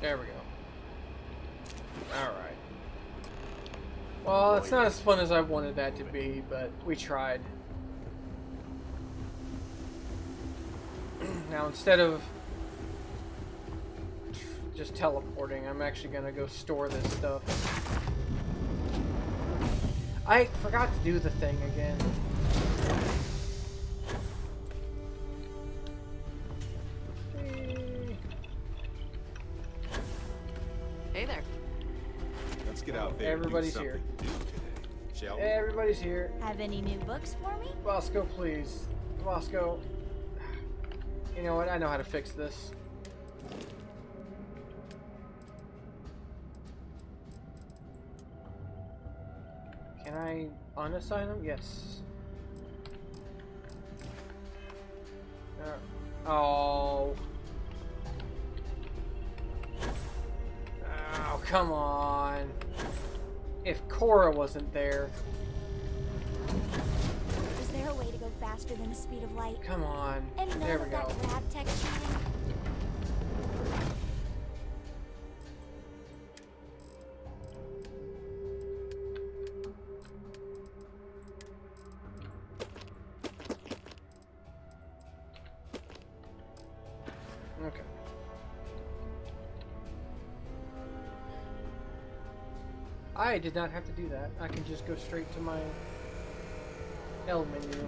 There we go. Alright. Well, it's not as fun as I wanted that to be, but we tried. Now, instead of just teleporting, I'm actually gonna go store this stuff. I forgot to do the thing again. Hey there. Let's get out there. Everybody's and do here. something new today, shall we? Everybody's here. Have any new books for me? Bosco, please. Bosco. You know what? I know how to fix this. Can I unassign them? Yes. Oh. Oh, come on. If Cora wasn't there. Is there a way to go faster than the speed of light? Come on. And know There we that go. that grab tech shooting? Okay. I did not have to do that. I can just go straight to my L menu.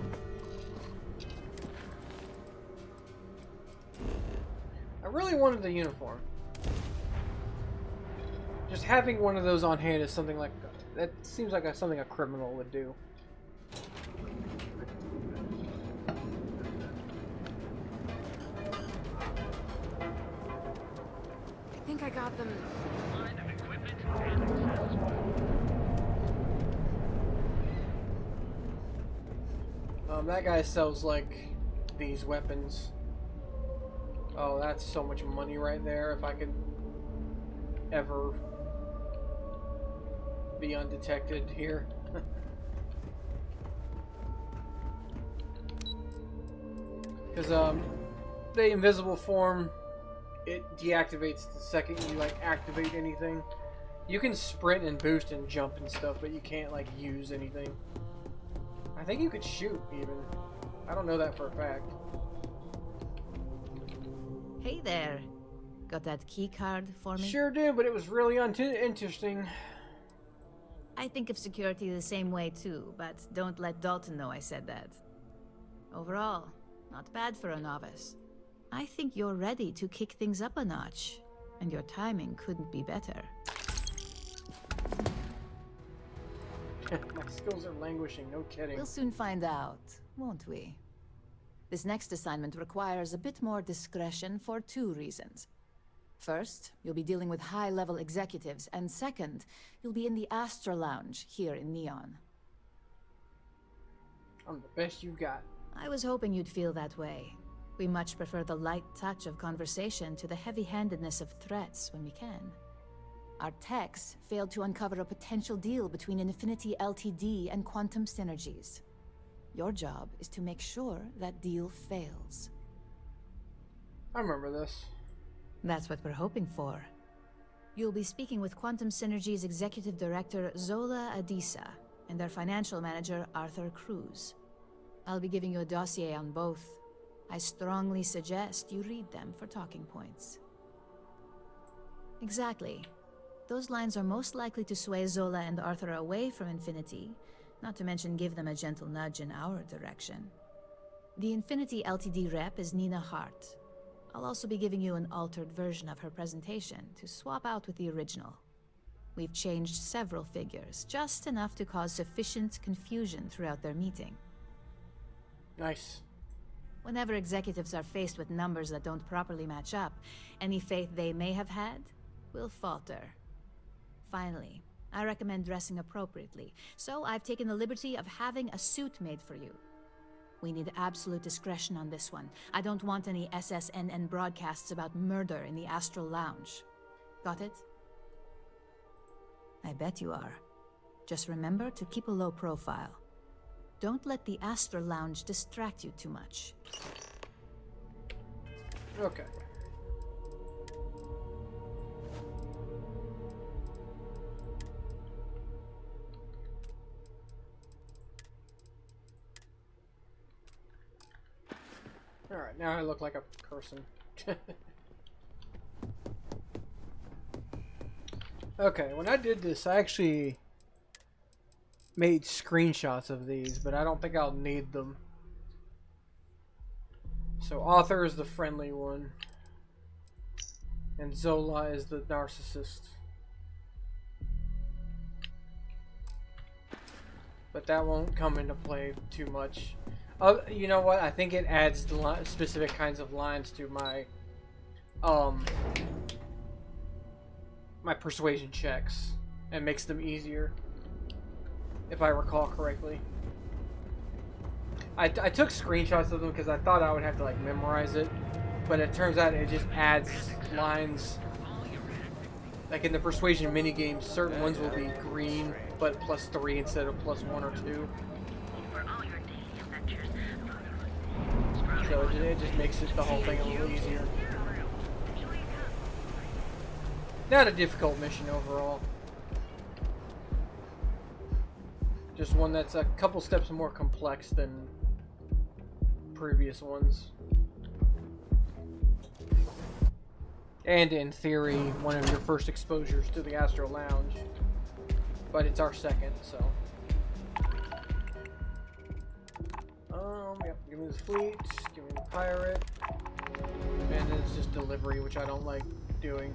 I really wanted the uniform. Just having one of those on hand is something like that seems like something a criminal would do. I think I got them. That guy sells like these weapons. Oh, that's so much money right there. If I could ever be undetected here. Because the invisible form, it deactivates the second you like activate anything. You can sprint and boost and jump and stuff, but you can't like use anything. I think you could shoot even. I don't know that for a fact. Hey there. Got that key card for me? Sure do, but it was really interesting. I think of security the same way too, but don't let Dalton know I said that. Overall, not bad for a novice. I think you're ready to kick things up a notch, and your timing couldn't be better. My skills are languishing, no kidding. We'll soon find out, won't we? This next assignment requires a bit more discretion for two reasons. First, you'll be dealing with high-level executives, and second, you'll be in the Astra Lounge here in Neon. I'm the best you've got. I was hoping you'd feel that way. We much prefer the light touch of conversation to the heavy-handedness of threats when we can. Our techs failed to uncover a potential deal between Infinity Ltd and Quantum Synergies. Your job is to make sure that deal fails. I remember this. That's what we're hoping for. You'll be speaking with Quantum Synergy's Executive Director Zola Adisa and their Financial Manager Arthur Cruz. I'll be giving you a dossier on both. I strongly suggest you read them for talking points. Exactly. Those lines are most likely to sway Zola and Arthur away from Infinity, not to mention give them a gentle nudge in our direction. The Infinity Ltd rep is Nina Hart. I'll also be giving you an altered version of her presentation to swap out with the original. We've changed several figures, just enough to cause sufficient confusion throughout their meeting. Nice. Whenever executives are faced with numbers that don't properly match up, any faith they may have had will falter. Finally, I recommend dressing appropriately, so I've taken the liberty of having a suit made for you. We need absolute discretion on this one. I don't want any SSNN broadcasts about murder in the Astral Lounge. Got it? I bet you are. Just remember to keep a low profile. Don't let the Astral Lounge distract you too much. Okay. now I look like a person. Okay, when I did this, I actually made screenshots of these, but I don't think I'll need them. So Author is the friendly one, and Zola is the narcissist. But that won't come into play too much. You know what? I think it adds specific kinds of lines to my my persuasion checks and makes them easier, if I recall correctly. I took screenshots of them because I thought I would have to like memorize it, but it turns out it just adds lines. Like in the persuasion minigame, certain ones will be green, but +3 instead of +1 or 2. So it just makes it the whole thing a little easier. Not a difficult mission overall. Just one that's a couple steps more complex than previous ones. And in theory, one of your first exposures to the Astro Lounge. But it's our second, so. Yep, give me this fleet, give me the pirate. And it's just delivery, which I don't like doing.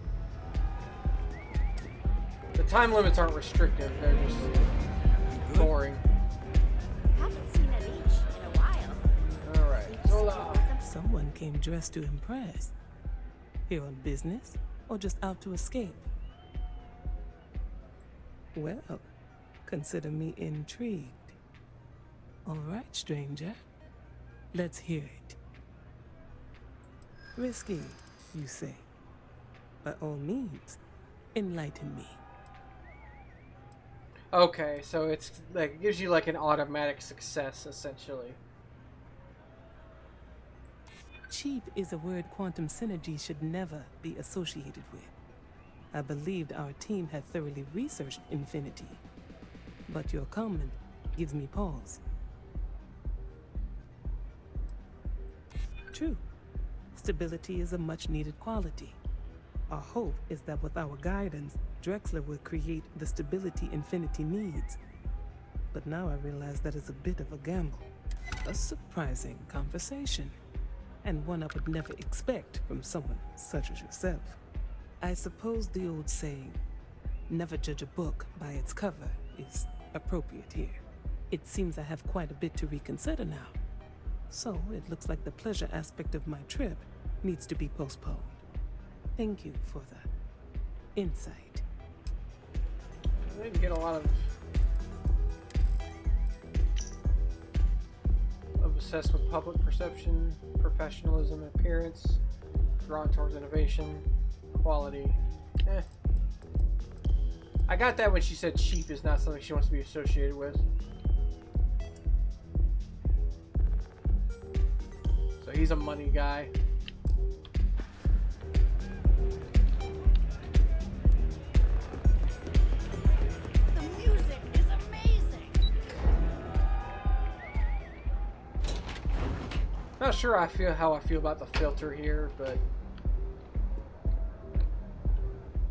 The time limits aren't restrictive, they're just boring. Haven't seen a beach in a while. Alright, Zola. Someone came dressed to impress. Here on business, or just out to escape? Well, consider me intrigued. All right, stranger. Let's hear it. Risky, you say? By all means, enlighten me. Okay, so it's like it gives you like an automatic success essentially. Cheap is a word quantum synergy should never be associated with. I believed our team had thoroughly researched Infinity, but your comment gives me pause. True, stability is a much-needed quality. Our hope is that with our guidance, Drexler will create the stability Infinity needs. But now I realize that is a bit of a gamble. A surprising conversation, and one I would never expect from someone such as yourself. I suppose the old saying, never judge a book by its cover, is appropriate here. It seems I have quite a bit to reconsider now. So it looks like the pleasure aspect of my trip needs to be postponed. Thank you for the insight. I didn't get a lot of obsessed with public perception, professionalism, appearance, drawn towards innovation, quality. I got that when she said cheap is not something she wants to be associated with. So he's a money guy. The music is amazing. Not sure how I feel about the filter here, but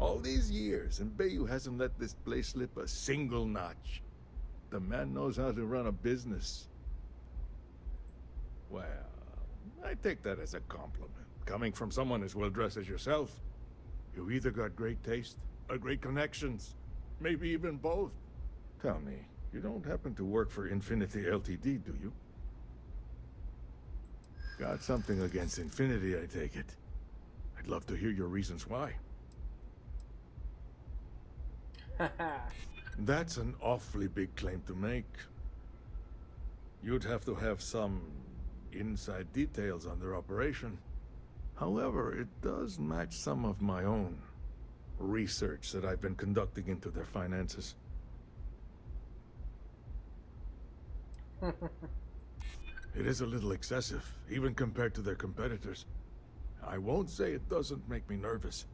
All these years, and Bayou hasn't let this place slip a single notch. The man knows how to run a business. Well, I take that as a compliment. Coming from someone as well-dressed as yourself, you either got great taste or great connections. Maybe even both. Tell me, you don't happen to work for Infinity Ltd, do you? Got something against Infinity, I take it. I'd love to hear your reasons why. That's an awfully big claim to make. You'd have to have some inside details on their operation. However, it does match some of my own research that I've been conducting into their finances. It is a little excessive, even compared to their competitors. I won't say it doesn't make me nervous.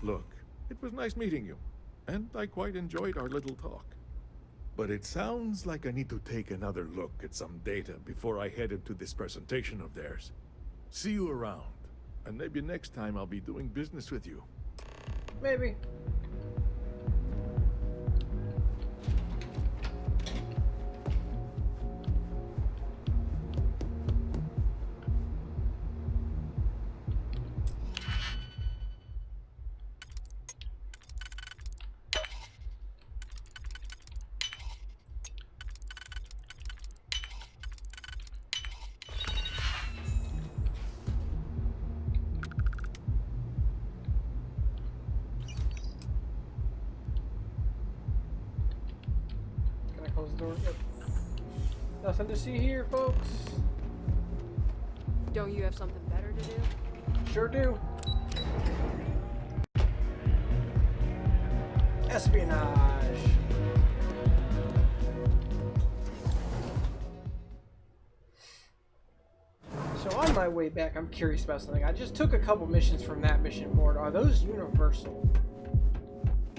Look, it was nice meeting you, and I quite enjoyed our little talk. But it sounds like I need to take another look at some data before I head into this presentation of theirs. See you around. And maybe next time I'll be doing business with you. Maybe. Can I close the door? Yep. Nothing to see here, folks. Don't you have something better to do? Sure do. Espionage. So on my way back, I'm curious about something. I just took a couple missions from that mission board. Are those universal?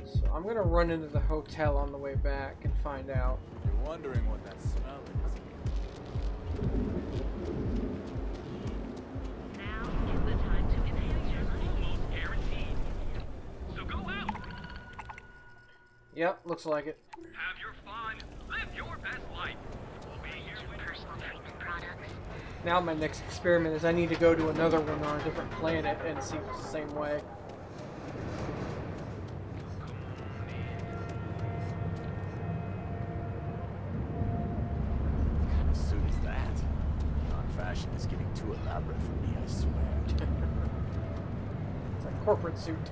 So I'm gonna run into the hotel on the way back and find out. You're wondering what that smell is. Now is the time to enhance your life. Guaranteed. So go out, Yep, looks like it. have your fun, live your best life. We'll be here with personal treatment products. Now my next experiment is I need to go to another one on a different planet and see if it's the same way. What kind of suit is that? Non-fashion is getting too elaborate for me, I swear. It's a corporate suit.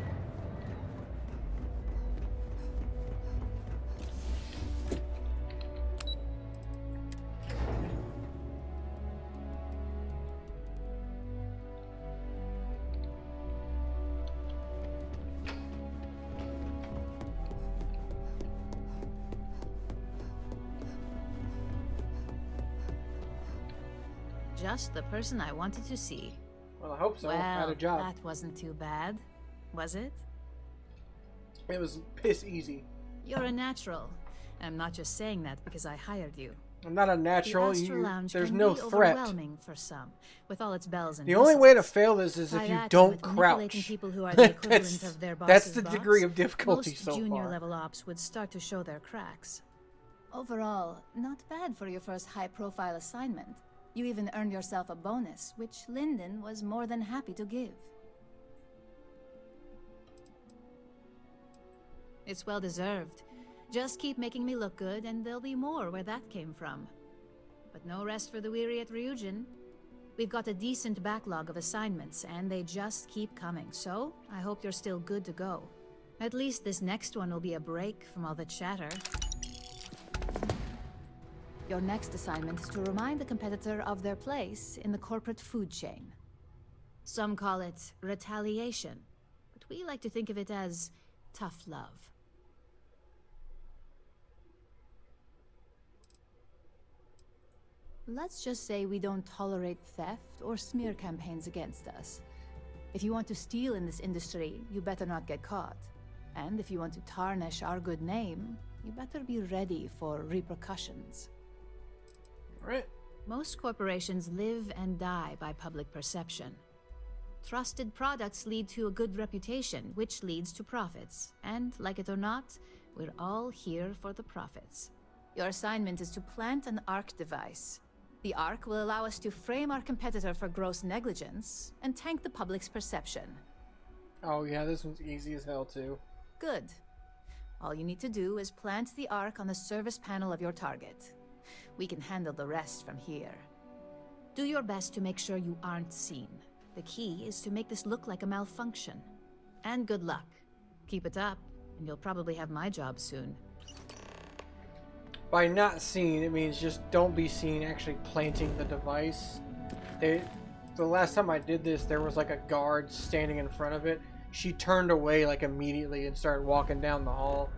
Just the person I wanted to see. Well, I hope so. I had Well, a job. that wasn't too bad, was it? It was piss easy. You're a natural. And I'm not just saying that because I hired you. I'm not a natural. The Astro Lounge There's can no be threat. overwhelming for some, with all its bells and The only way to whistles. fail this is Try if you that and don't with manipulating crouch. people who are the equivalent that's, of their that's boss's the boss, degree of difficulty most so junior far. level ops would start to show their cracks. Overall, not bad for your first high-profile assignment. You even earned yourself a bonus, which Lyndon was more than happy to give. It's well deserved. Just keep making me look good, and there'll be more where that came from. But no rest for the weary at Ryujin. We've got a decent backlog of assignments, and they just keep coming, so I hope you're still good to go. At least this next one will be a break from all the chatter. Your next assignment is to remind the competitor of their place in the corporate food chain. Some call it retaliation, but we like to think of it as tough love. Let's just say we don't tolerate theft or smear campaigns against us. If you want to steal in this industry, you better not get caught. And if you want to tarnish our good name, you better be ready for repercussions. Right. Most corporations live and die by public perception. Trusted products lead to a good reputation, which leads to profits. And, like it or not, we're all here for the profits. Your assignment is to plant an ARC device. The ARC will allow us to frame our competitor for gross negligence and tank the public's perception. Oh yeah, this one's easy as hell too. Good. All you need to do is plant the ARC on the service panel of your target. We can handle the rest from here. Do your best to make sure you aren't seen. The key is to make this look like a malfunction. And good luck. Keep it up, and you'll probably have my job soon. By not seen, it means just don't be seen actually planting the device. The last time I did this, there was like a guard standing in front of it. She turned away like immediately and started walking down the hall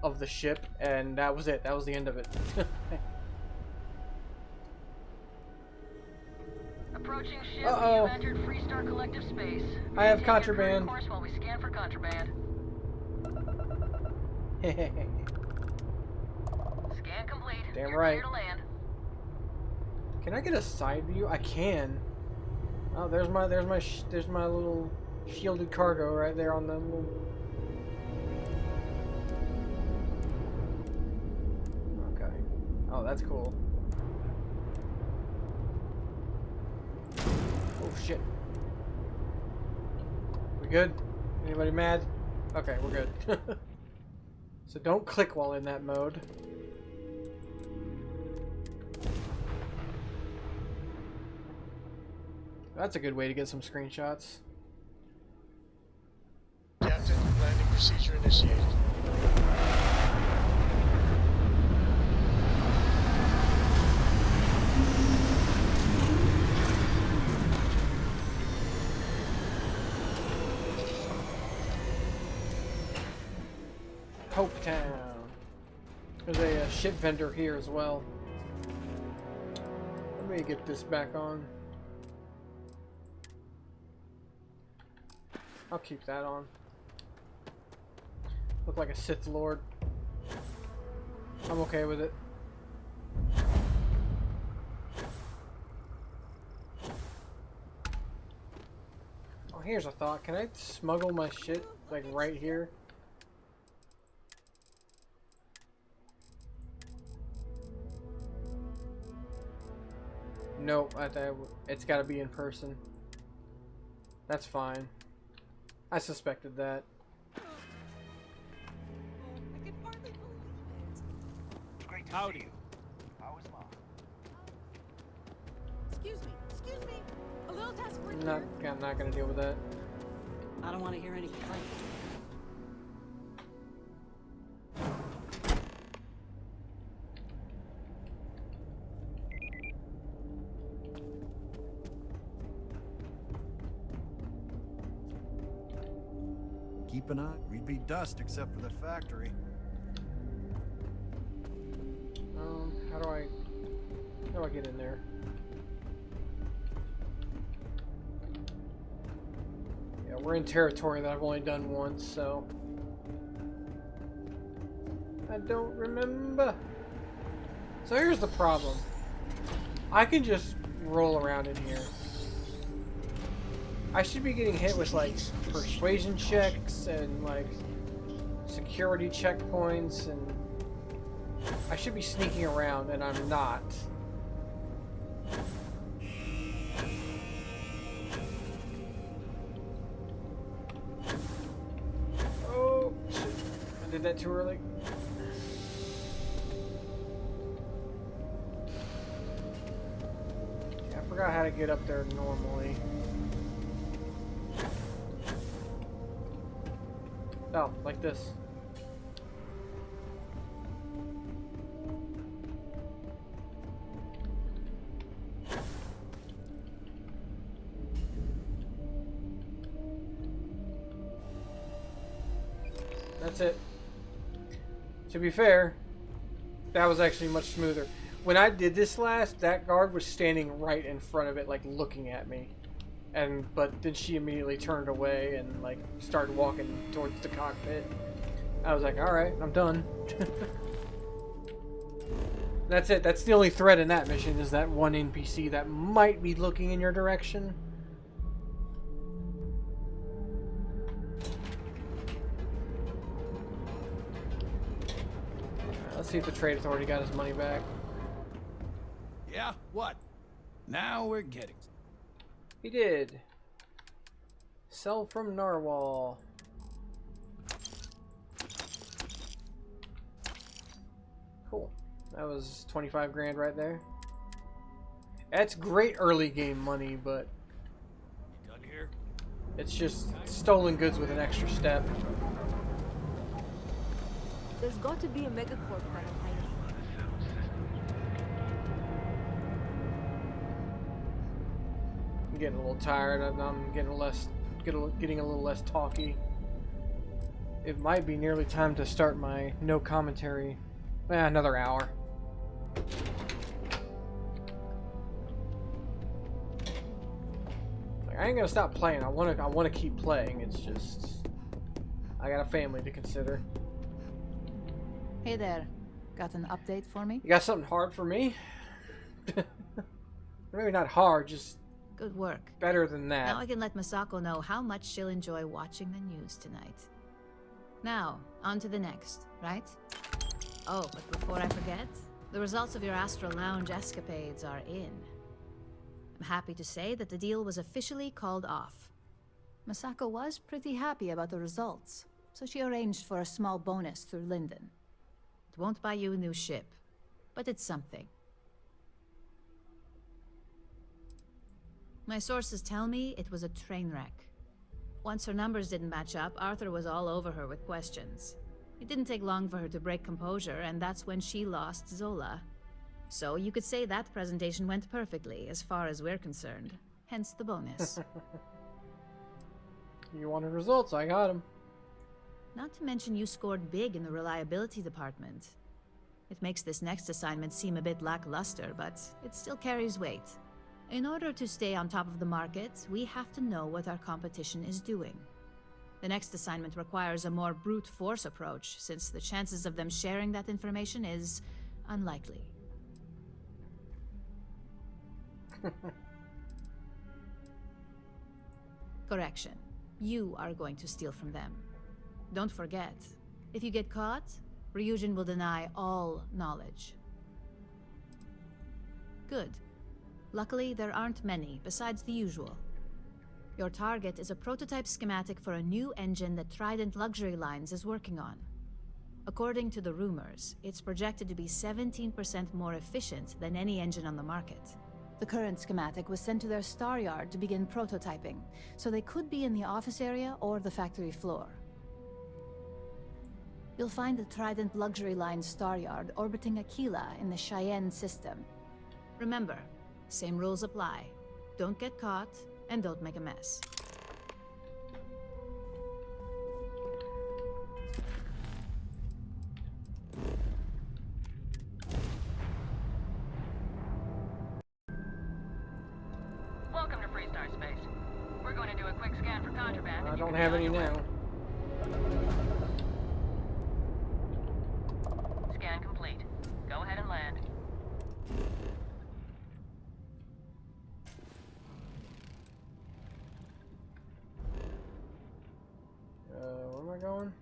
of the ship, and that was it. That was the end of it. Approaching ship, Uh-oh. you've entered Freestar Collective space. I have Maintain your contraband. current course while we scan for contraband. Scan complete. Damn You're right. clear to land. Can I get a side view? I can. Oh, there's my little shielded cargo right there on the little. Okay. Oh, that's cool. Oh shit. We good? Anybody mad? Okay, we're good. So don't click while in that mode. That's a good way to get some screenshots. Captain, landing procedure initiated. Hope Town. There's a ship vendor here as well. Let me get this back on. I'll keep that on. Look like a Sith Lord. I'm okay with it. Oh, here's a thought. Can I smuggle my shit, like, right here? Nope, it's gotta be in person. That's fine. I suspected that. I can hardly believe it. Howdy. Excuse me. A little task for I'm not gonna deal with that. I don't want to hear any complaints. Keep an eye. We'd be dust except for the factory. How do I get in there? Yeah, we're in territory that I've only done once, so I don't remember. So here's the problem. I can just roll around in here. I should be getting hit with like persuasion checks and like security checkpoints, and I should be sneaking around, and I'm not. Oh shit. I did that too early. Yeah, I forgot how to get up there normally. Oh, like this. That's it. To be fair, that was actually much smoother. When I did this last, that guard was standing right in front of it, like looking at me. But then she immediately turned away and like started walking towards the cockpit. I was like, all right, I'm done. That's it. That's the only threat in that mission, is that one NPC that might be looking in your direction. Let's see if the trade authority got his money back. Yeah, what? Now we're getting. He did. Sell from Narwhal. Cool. That was 25 grand right there. That's great early game money, but Done here? it's just stolen goods with an extra step. There's got to be a megacorp that I'm hiding. I'm getting a little tired. I'm getting a little less talky. It might be nearly time to start my no commentary. Another hour. Like, I ain't gonna stop playing. I wanna keep playing. It's just I got a family to consider. Hey there. Got an update for me? You got something hard for me? Maybe not hard, just Good work. Better than that. Now I can let Masako know how much she'll enjoy watching the news tonight. Now, on to the next, right? Oh, but before I forget, the results of your Astral Lounge escapades are in. I'm happy to say that the deal was officially called off. Masako was pretty happy about the results, so she arranged for a small bonus through Linden. It won't buy you a new ship, but it's something. My sources tell me it was a train wreck. Once her numbers didn't match up, Arthur was all over her with questions. It didn't take long for her to break composure, and that's when she lost Zola. So you could say that presentation went perfectly, as far as we're concerned. Hence the bonus. You wanted results, I got them. Not to mention you scored big in the reliability department. It makes this next assignment seem a bit lackluster, but it still carries weight. In order to stay on top of the market, we have to know what our competition is doing. The next assignment requires a more brute force approach, since the chances of them sharing that information is unlikely. Correction. You are going to steal from them. Don't forget, if you get caught, Ryujin will deny all knowledge. Good. Luckily, there aren't many, besides the usual. Your target is a prototype schematic for a new engine that Trident Luxury Lines is working on. According to the rumors, it's projected to be 17% more efficient than any engine on the market. The current schematic was sent to their star yard to begin prototyping, so they could be in the office area or the factory floor. You'll find the Trident Luxury Line star yard orbiting Aquila in the Cheyenne system. Remember, same rules apply. Don't get caught, and don't make a mess. Welcome to Freestar Space. We're going to do a quick scan for contraband. I don't have any now. Scan complete. Go ahead and land. Where am I going?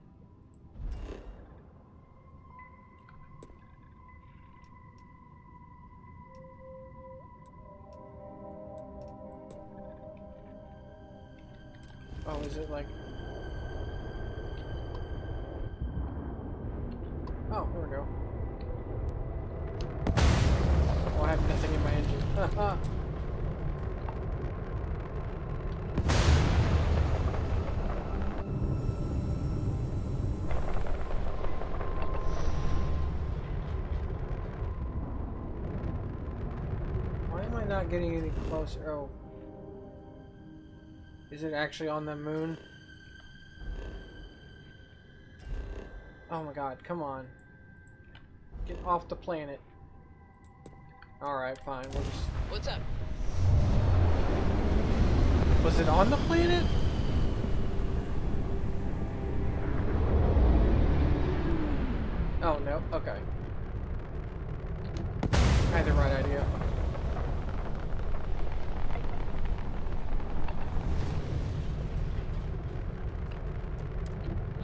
Oh, is it like... Oh, there we go. Oh, I have nothing in my engine. Haha. Why am I not getting any closer? Oh. Is it actually on the moon? Oh my god, come on. Get off the planet. Alright, fine. We'll just... What's up? Was it on the planet? Oh, no. Okay. I had the right idea.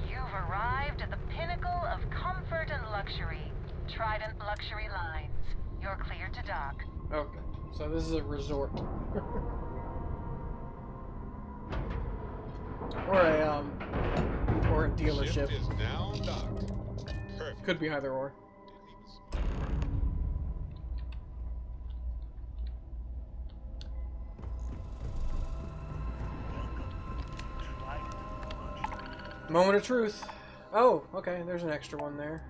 You've arrived at the pinnacle of comfort and luxury. Trident Luxury Lines. You're clear to dock. Okay. So this is a resort. or a dealership. Ship is now docked. Perfect. Could be either or. Moment of truth. Oh, okay, there's an extra one there.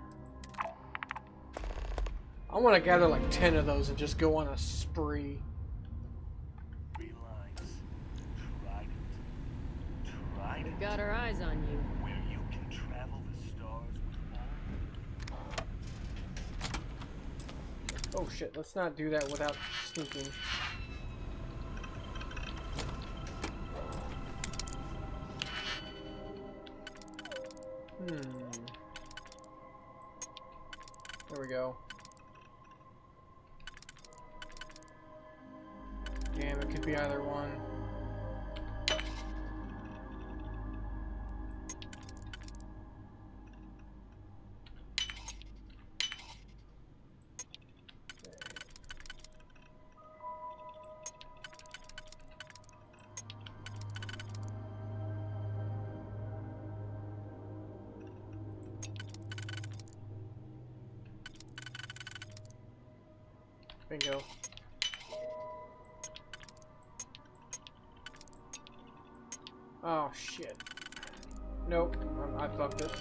I want to gather like 10 of those and just go on a spree. We've got our eyes on you. Where you can travel the stars with all. Oh shit, let's not do that without sneaking. There we go. Damn it. it could be either one. Bingo. Oh shit. Nope, I fucked it.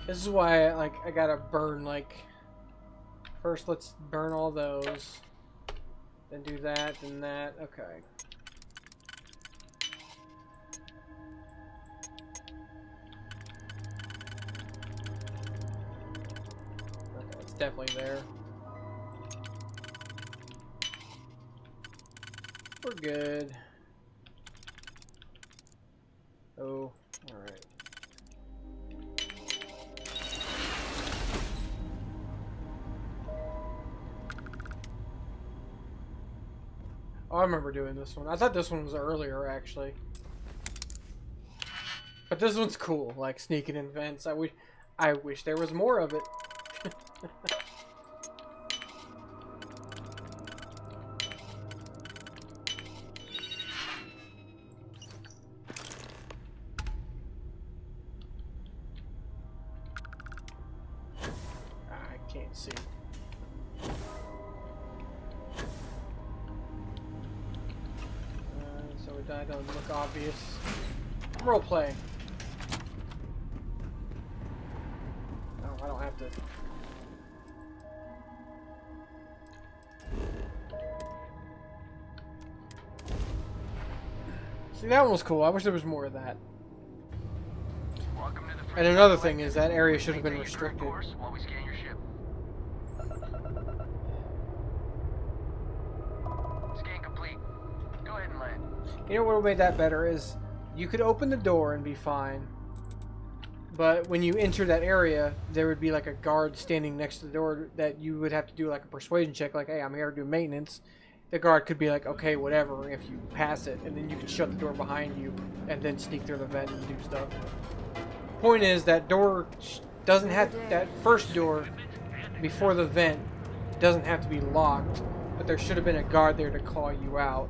This is why I gotta burn first let's burn all those. Then do that, then that. Okay. Okay, it's definitely there. We're good. Oh, alright. Oh, I remember doing this one. I thought this one was earlier, actually. But this one's cool, like sneaking in vents. I wish there was more of it. I can't see. So that doesn't look obvious. Roleplay. No, I don't have to. See, that one was cool. I wish there was more of that. And another thing is that area should have been restricted. While we scan your ship. Scan complete. Go ahead and land. You know what would make that better is you could open the door and be fine. But when you enter that area, there would be like a guard standing next to the door that you would have to do like a persuasion check, like, hey, I'm here to do maintenance. The guard could be like, okay, whatever, if you pass it, and then you could shut the door behind you and then sneak through the vent and do stuff. Point is, that door doesn't have, that first door before the vent doesn't have to be locked, but there should have been a guard there to call you out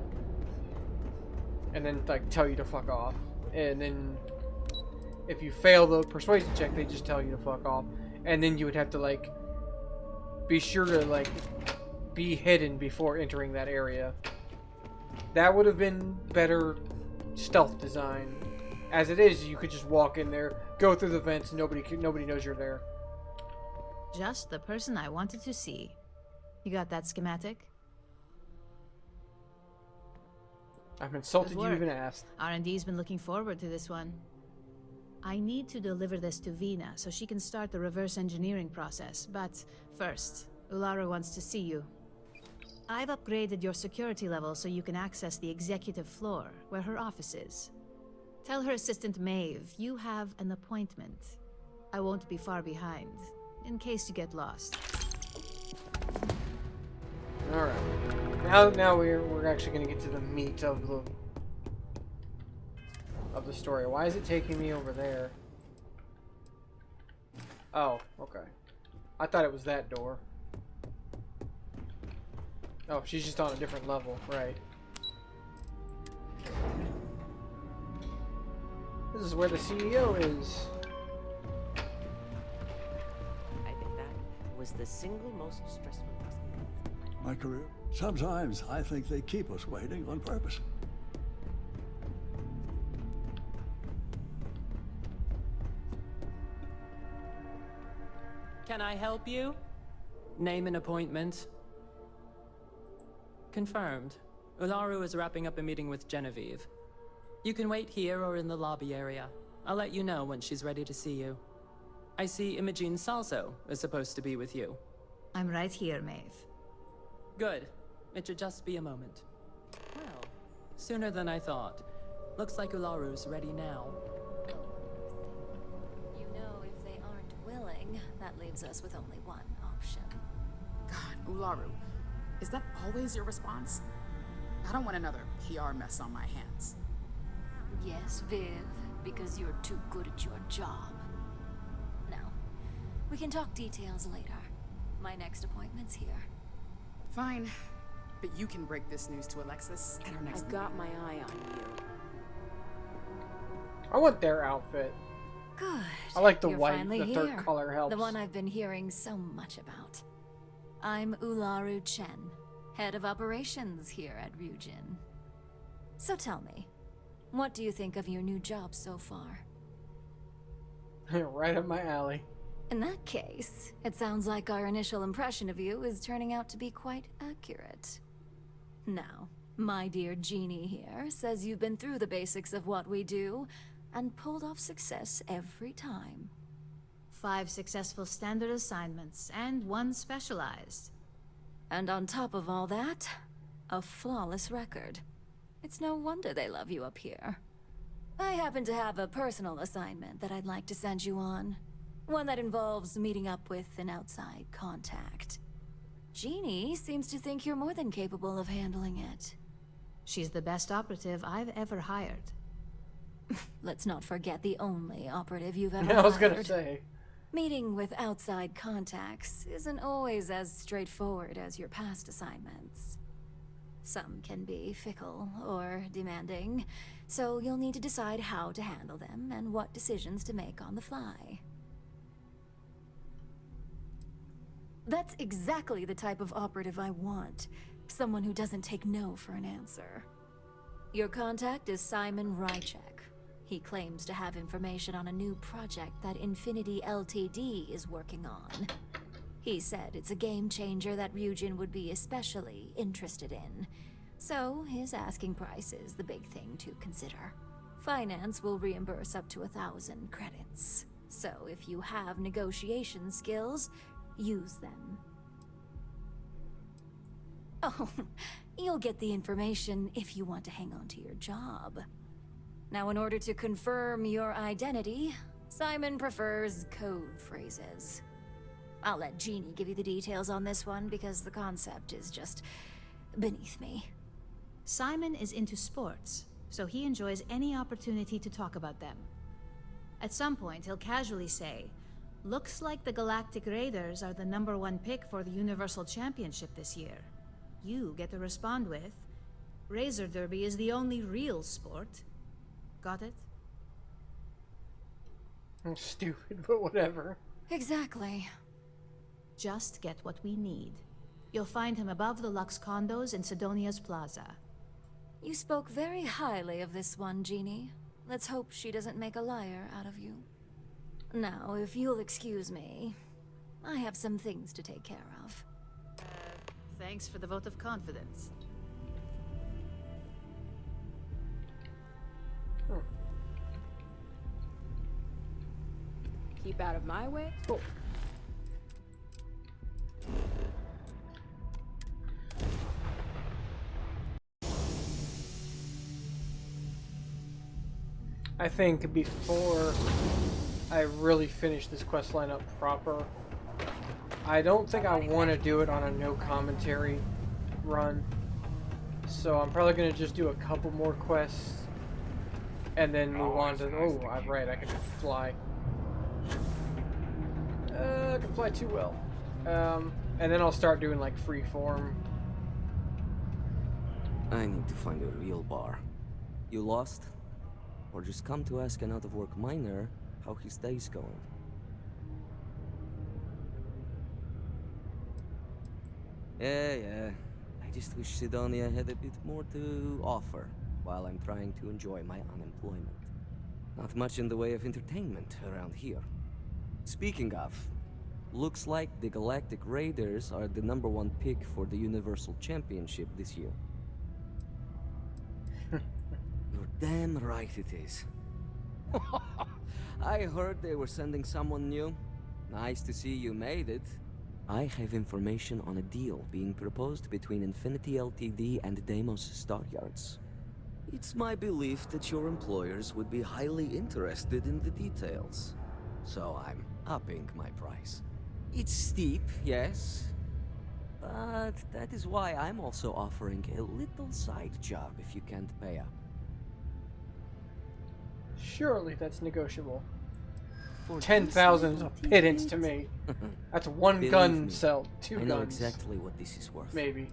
and then like tell you to fuck off. And then if you fail the persuasion check, they just tell you to fuck off, and then you would have to like be sure to like be hidden before entering that area. That would have been better stealth design. As it is, you could just walk in there, go through the vents, and nobody knows you're there. Just the person I wanted to see. You got that schematic? I'm insulted Good you work. even asked. R&D's been looking forward to this one. I need to deliver this to Vina so she can start the reverse engineering process, but first, Ulara wants to see you. I've upgraded your security level so you can access the executive floor, where her office is. Tell her assistant Maeve you have an appointment. I won't be far behind, in case you get lost. Alright. Now we're actually gonna get to the meat of the story. Why is it taking me over there? Oh, okay. I thought it was that door. Oh, she's just on a different level, right. This is where the CEO is. I think that was the single most stressful task. My career? Sometimes I think they keep us waiting on purpose. Can I help you? Name an appointment. Confirmed. Ularu is wrapping up a meeting with Genevieve. You can wait here or in the lobby area. I'll let you know when she's ready to see you. I see Imogene Salso is supposed to be with you. I'm right here, Maeve. Good. It should just be a moment. Well, sooner than I thought. Looks like Ularu's ready now. You know, if they aren't willing, that leaves us with only one option. God, Ularu. Is that always your response? I don't want another PR mess on my hands. Yes, Viv, because you're too good at your job. Now, we can talk details later. My next appointment's here. Fine, but you can break this news to Alexis at our next I've got my eye on you. I want their outfit. Good. I like the You're white. finally The third here. color helps. The one I've been hearing so much about. I'm Ularu Chen, head of operations here at Ryujin. So tell me, what do you think of your new job so far? Right up my alley. In that case, it sounds like our initial impression of you is turning out to be quite accurate. Now, my dear Jeannie here says you've been through the basics of what we do and pulled off success every time. 5 successful standard assignments and 1 specialized. And on top of all that, a flawless record. It's no wonder they love you up here. I happen to have a personal assignment that I'd like to send you on. One that involves meeting up with an outside contact. Jeannie seems to think you're more than capable of handling it. She's the best operative I've ever hired. Let's not forget the only operative you've ever I was gonna hired. say. Meeting with outside contacts isn't always as straightforward as your past assignments. Some can be fickle or demanding, so you'll need to decide how to handle them and what decisions to make on the fly. That's exactly the type of operative I want. Someone who doesn't take no for an answer. Your contact is Simon Rychek. He claims to have information on a new project that Infinity Ltd is working on. He said it's a game changer that Ryujin would be especially interested in. So his asking price is the big thing to consider. Finance will reimburse up to 1,000 credits. So if you have negotiation skills, use them. Oh, you'll get the information if you want to hang on to your job. Now, in order to confirm your identity, Simon prefers code phrases. I'll let Jeannie give you the details on this one because the concept is just beneath me. Simon is into sports, so he enjoys any opportunity to talk about them. At some point, he'll casually say, "Looks like the Galactic Raiders are the #1 pick for the Universal Championship this year." You get to respond with, "Razor Derby is the only real sport." Got it? Stupid, but whatever. Exactly. Just get what we need. You'll find him above the Lux condos in Sidonia's Plaza. You spoke very highly of this one, Jeannie. Let's hope she doesn't make a liar out of you. Now, if you'll excuse me, I have some things to take care of. Thanks for the vote of confidence. Keep out of my way. Cool. I think before I really finish this quest line up proper, I don't think I want to do it on a no commentary run. So I'm probably going to just do a couple more quests and then move on to... Oh, I'm right, I can fly. I can fly too well. And then I'll start doing like freeform. I need to find a real bar. You lost? Or just come to ask an out-of-work miner how his day's going? Yeah. I just wish Sidonia had a bit more to offer while I'm trying to enjoy my unemployment. Not much in the way of entertainment around here. Speaking of, looks like the Galactic Raiders are the #1 pick for the Universal Championship this year. You're damn right it is. I heard they were sending someone new. Nice to see you made it. I have information on a deal being proposed between Infinity Ltd and Deimos Staryards. It's my belief that your employers would be highly interested in the details. So I'm upping my price. It's steep, yes, But that is why I'm also offering a little side job if you can't pay up. Surely that's negotiable. For 10,000 is a decent pittance to ticket? me. That's one Believe gun me, sell, two I know guns. exactly what this is worth. Maybe.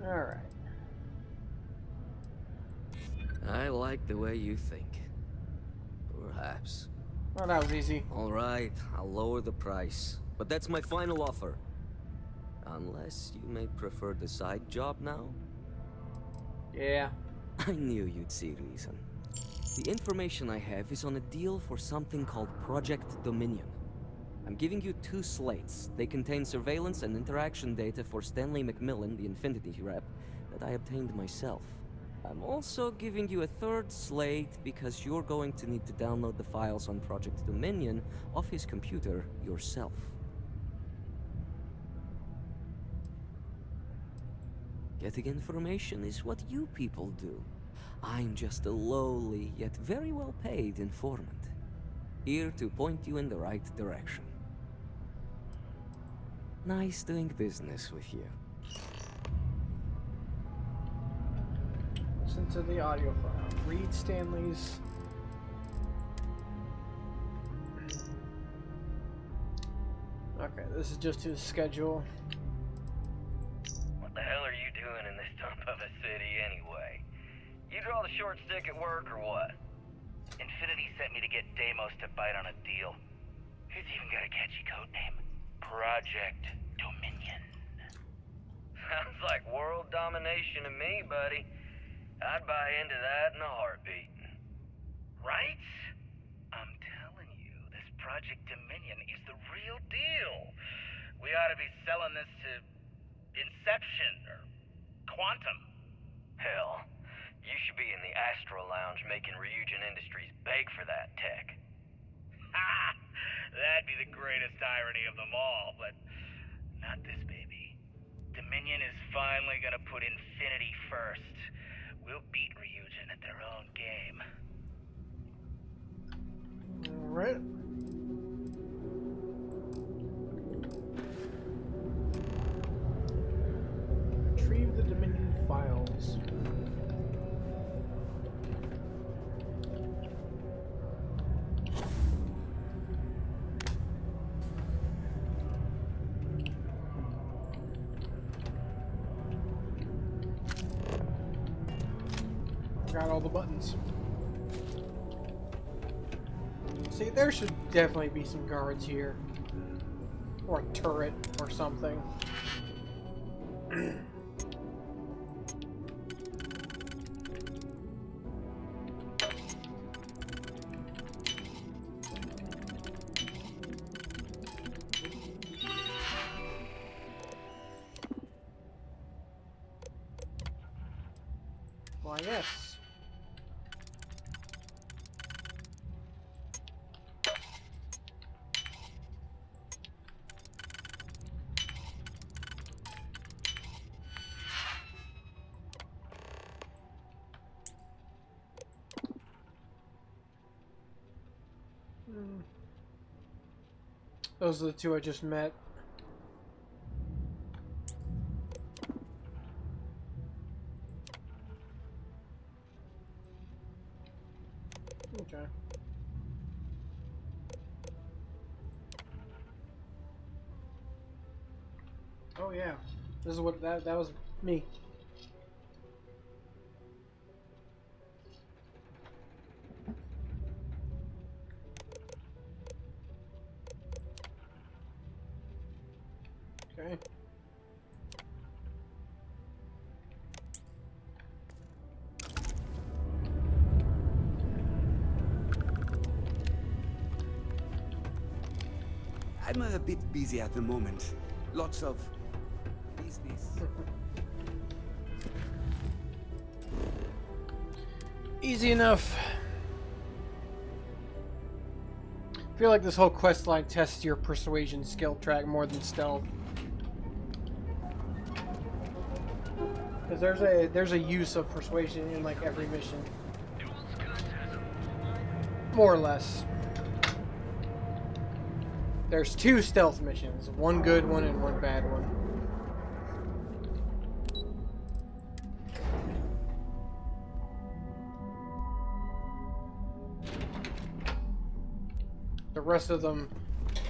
Alright. I like the way you think. Perhaps. Well, that was easy. Alright, I'll lower the price. But that's my final offer. Unless you may prefer the side job now? Yeah. I knew you'd see reason. The information I have is on a deal for something called Project Dominion. I'm giving you 2 slates. They contain surveillance and interaction data for Stanley McMillan, the Infinity rep, that I obtained myself. I'm also giving you a 3rd slate because you're going to need to download the files on Project Dominion off his computer yourself. Getting information is what you people do. I'm just a lowly, yet very well paid informant. Here to point you in the right direction. Nice doing business with you. Listen to the audio file. Read Stanley's. Okay, this is just his schedule. What the hell are you doing in this dump of a city anyway? You draw the short stick at work or what? Infinity sent me to get Deimos to bite on a deal. He's even got a catchy code name. Project Dominion. Sounds like world domination to me, buddy. I'd buy into that in a heartbeat. Right? I'm telling you, this Project Dominion is the real deal. We ought to be selling this to Inception or Quantum. Hell, you should be in the Astro Lounge making Ryujin Industries beg for that tech. Ha! That'd be the greatest irony of them all, but not this baby. Dominion is finally gonna put Infinity first. We'll beat Ryujin at their own game. Alright. Retrieve the Dominion files. Got all the buttons. See, there should definitely be some guards here. Or a turret or something. Why, yes. Those are the 2 I just met. Okay. Oh yeah. This is what that was me. Okay. I'm a bit busy at the moment. Lots of business. Easy enough. I feel like this whole quest line tests your persuasion skill track more than stealth. Because there's a use of persuasion in like every mission. More or less. There's 2 stealth missions, one good one and one bad one. The rest of them,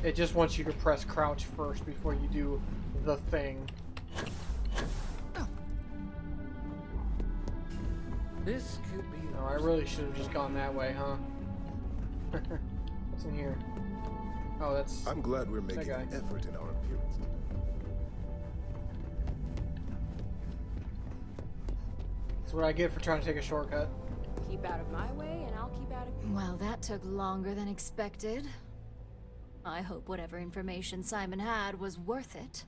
it just wants you to press crouch first before you do the thing. This could be. Oh, I really should have just gone that way, huh? What's in here? Oh, that's. I'm glad we're making guy. an effort in our appearance. That's what I get for trying to take a shortcut. Keep out of my way, and I'll keep out of. Well, that took longer than expected. I hope whatever information Simon had was worth it.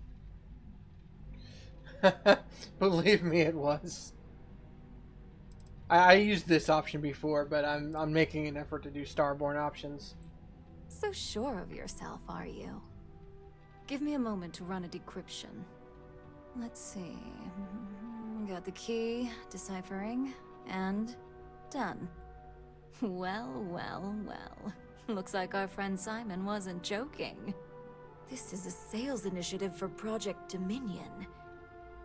Believe me, it was. I used this option before, but I'm making an effort to do Starborn options. So sure of yourself, are you? Give me a moment to run a decryption. Let's see. Got the key, deciphering, and done. Well, well, well. Looks like our friend Simon wasn't joking. This is a sales initiative for Project Dominion.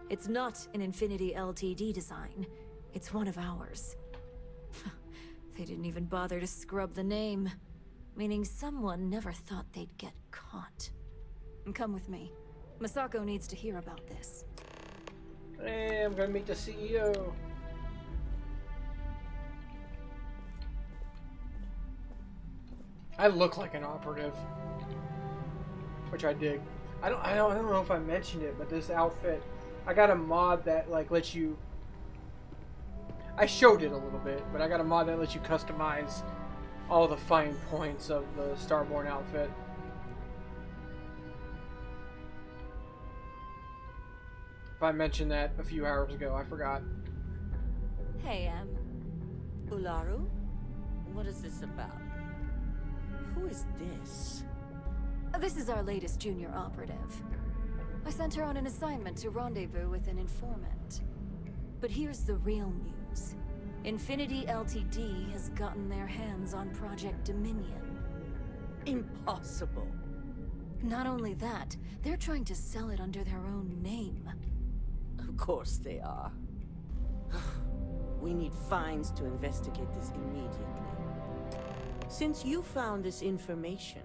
It's not an Infinity Ltd design. It's one of ours. They didn't even bother to scrub the name, meaning someone never thought they'd get caught. Come with me. Masako needs to hear about this. Hey, I'm gonna meet the CEO. I look like an operative, which I dig. I don't know if I mentioned it, but this outfit, I got a mod that like lets you. I showed it a little bit, but I got a mod that lets you customize all the fine points of the Starborn outfit. If I mentioned that a few hours ago, I forgot. Hey, Ularu? What is this about? Who is this? This is our latest junior operative. I sent her on an assignment to rendezvous with an informant. But here's the real news. Infinity Ltd has gotten their hands on Project Dominion. Impossible. Not only that, they're trying to sell it under their own name. Of course they are. We need fines to investigate this immediately. Since you found this information,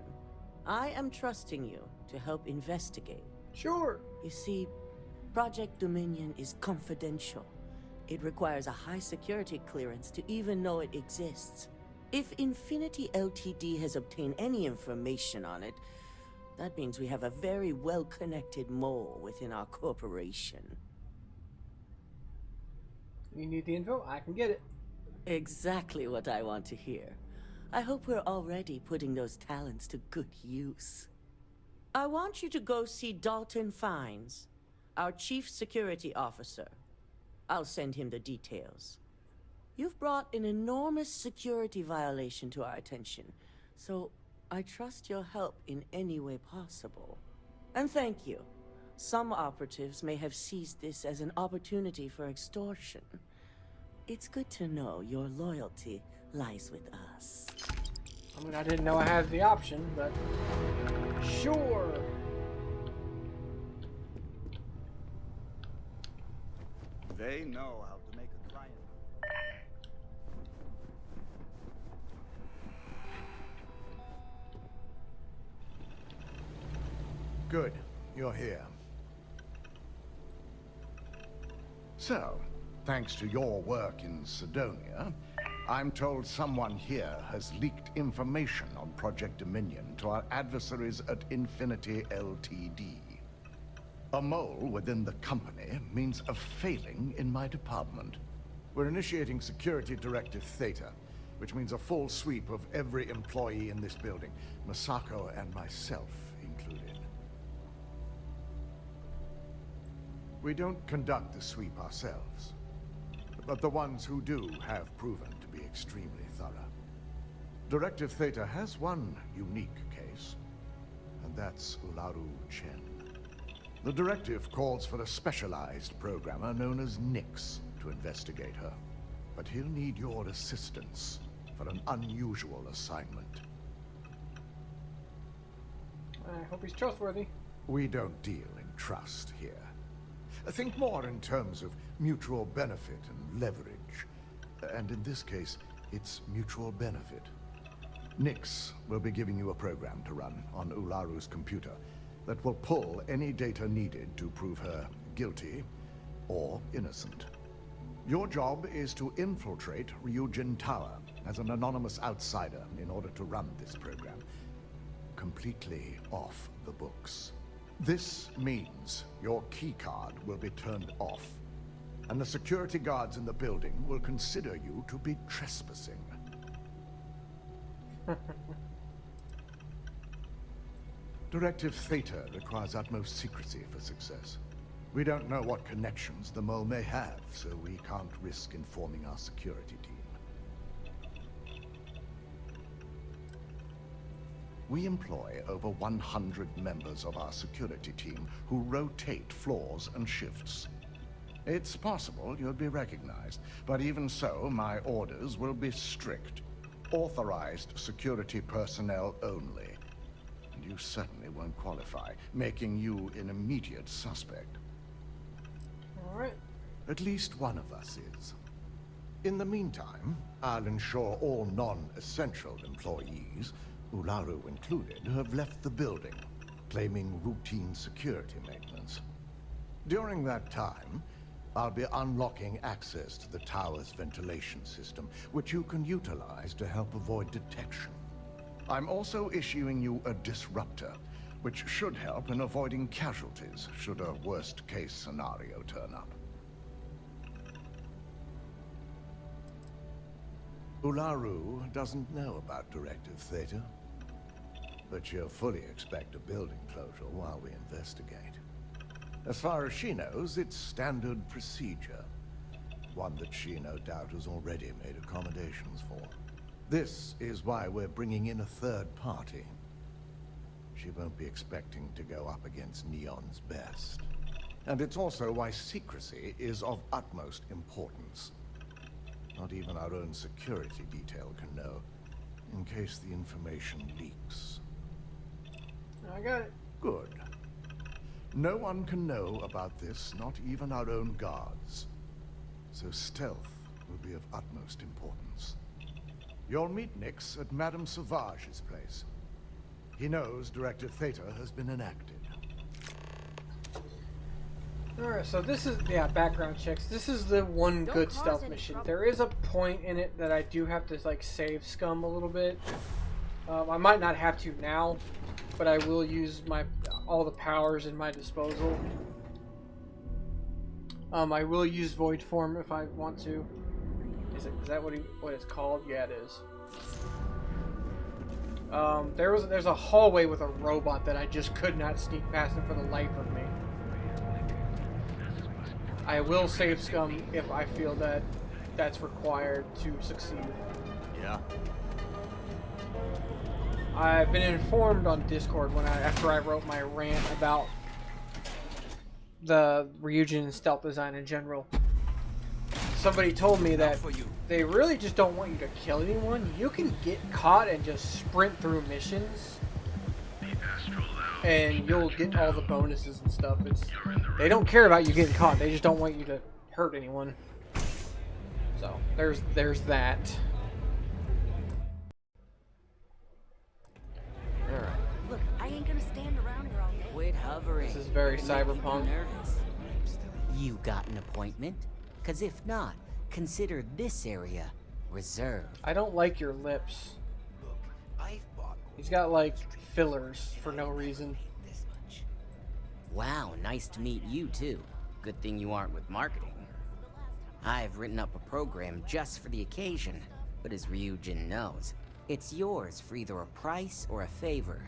I am trusting you to help investigate. Sure. You see, Project Dominion is confidential. It requires a high security clearance to even know it exists. If Infinity Ltd has obtained any information on it, that means we have a very well-connected mole within our corporation. You need the info? I can get it. Exactly what I want to hear. I hope we're already putting those talents to good use. I want you to go see Dalton Fines, our chief security officer. I'll send him the details. You've brought an enormous security violation to our attention, so I trust your help in any way possible. And thank you. Some operatives may have seized this as an opportunity for extortion. It's good to know your loyalty lies with us. I mean, I didn't know I had the option, but sure. They know how to make a client. Good. You're here. So, thanks to your work in Sidonia, I'm told someone here has leaked information on Project Dominion to our adversaries at Infinity Ltd. A mole within the company means a failing in my department. We're initiating Security Directive Theta, which means a full sweep of every employee in this building, Masako and myself included. We don't conduct the sweep ourselves, but the ones who do have proven to be extremely thorough. Directive Theta has one unique case, and that's Ularu Chen. The directive calls for a specialized programmer known as Nix to investigate her, but he'll need your assistance for an unusual assignment. I hope he's trustworthy. We don't deal in trust here. Think more in terms of mutual benefit and leverage. And in this case, it's mutual benefit. Nyx will be giving you a program to run on Ularu's computer that will pull any data needed to prove her guilty or innocent. Your job is to infiltrate Ryujin Tower as an anonymous outsider in order to run this program completely off the books. This means your keycard will be turned off, and the security guards in the building will consider you to be trespassing. Directive Theta requires utmost secrecy for success. We don't know what connections the mole may have, so we can't risk informing our security team. We employ over 100 members of our security team who rotate floors and shifts. It's possible you'll be recognized, but even so, my orders will be strict. Authorized security personnel only. And you certainly won't qualify, making you an immediate suspect. All right. At least one of us is. In the meantime, I'll ensure all non-essential employees, Ularu included, have left the building, claiming routine security maintenance. During that time, I'll be unlocking access to the tower's ventilation system, which you can utilize to help avoid detection. I'm also issuing you a disruptor, which should help in avoiding casualties should a worst-case scenario turn up. Ularu doesn't know about Directive Theta, but she'll fully expect a building closure while we investigate. As far as she knows, it's standard procedure, one that she no doubt has already made accommodations for. This is why we're bringing in a third party. She won't be expecting to go up against Neon's best. And it's also why secrecy is of utmost importance. Not even our own security detail can know, in case the information leaks. I got it. Good. No one can know about this, not even our own guards. So stealth will be of utmost importance. You'll meet Nyx at Madame Sauvage's place. He knows Directive Theta has been enacted. Alright, so this is, yeah, background checks. This is the one good stealth mission. There is a point in it that I do have to, like, save scum a little bit. I might not have to now, but I will use all the powers in my disposal. I will use Void Form if I want to. Is that what it's called? Yeah, it is. There's a hallway with a robot that I just could not sneak past it for the life of me. I will save scum if I feel that that's required to succeed. Yeah. I've been informed on Discord after I wrote my rant about the Ryujin stealth design in general. Somebody told me that they really just don't want you to kill anyone. You can get caught and just sprint through missions, and you'll get all the bonuses and stuff. They don't care about you getting caught. They just don't want you to hurt anyone. So there's that. Alright. Look, I ain't gonna stand around here all day. Quit hovering. This is very cyberpunk. You got an appointment? Cause if not, consider this area reserved. I don't like your lips. He's got like fillers for no reason. Wow, nice to meet you too. Good thing you aren't with marketing. I've written up a program just for the occasion, but as Ryujin knows, it's yours for either a price or a favor.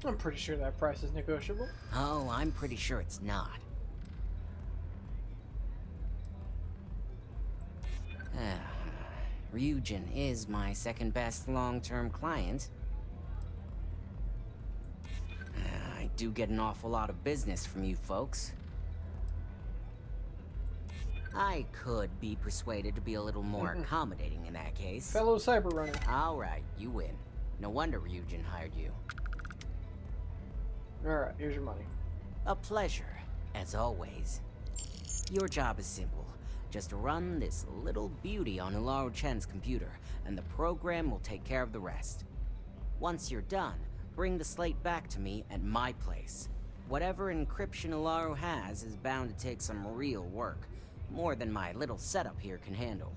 I'm pretty sure that price is negotiable. Oh, I'm pretty sure it's not. Ryujin is my second best long-term client. I do get an awful lot of business from you folks. I could be persuaded to be a little more accommodating in that case. Fellow cyber runner. Alright, you win. No wonder Ryujin hired you. Alright, here's your money. A pleasure, as always. Your job is simple. Just run this little beauty on Ularu Chen's computer, and the program will take care of the rest. Once you're done, bring the slate back to me at my place. Whatever encryption Ularu has is bound to take some real work. More than my little setup here can handle.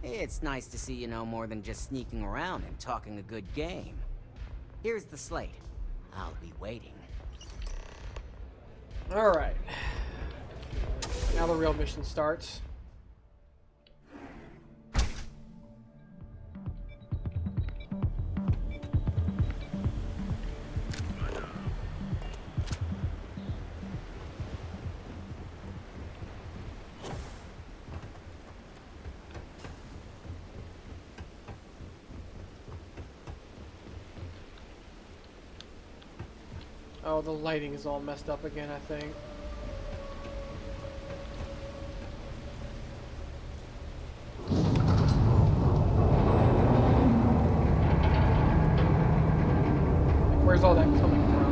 It's nice to see you know more than just sneaking around and talking a good game. Here's the slate. I'll be waiting. Alright. Now the real mission starts. Oh, the lighting is all messed up again, I think. Where's all that coming from?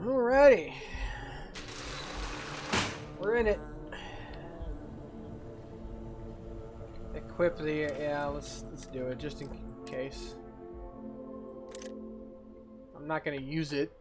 Alrighty. We're in it. Equip the let's do it just in case. I'm not gonna use it.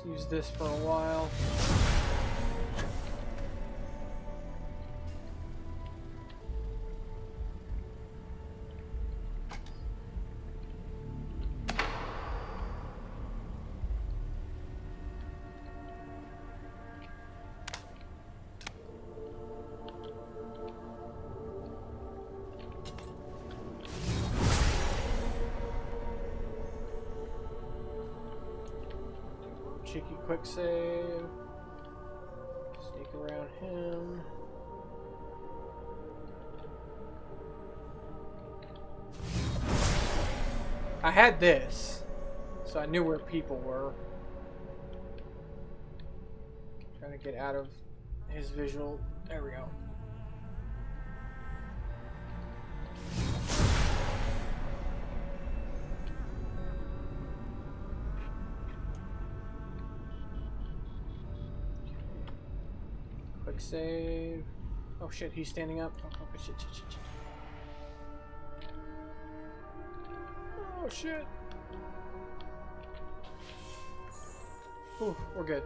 Use this for a while. Cheeky quick save. Sneak around him. I had this, so I knew where people were. Trying to get out of his visual. There we go. Quick save. Oh shit, he's standing up. Oh shit, shit, shit, shit. Oh shit. Ooh, we're good.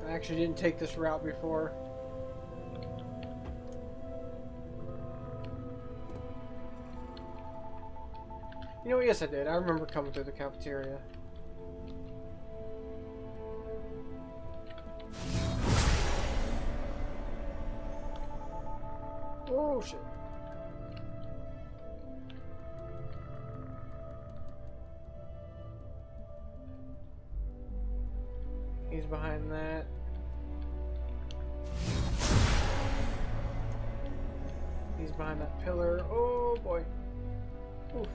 I actually didn't take this route before. You know what? Yes, I did. I remember coming through the cafeteria. Oh, shit. behind that. He's behind that pillar. Oh boy. Oof.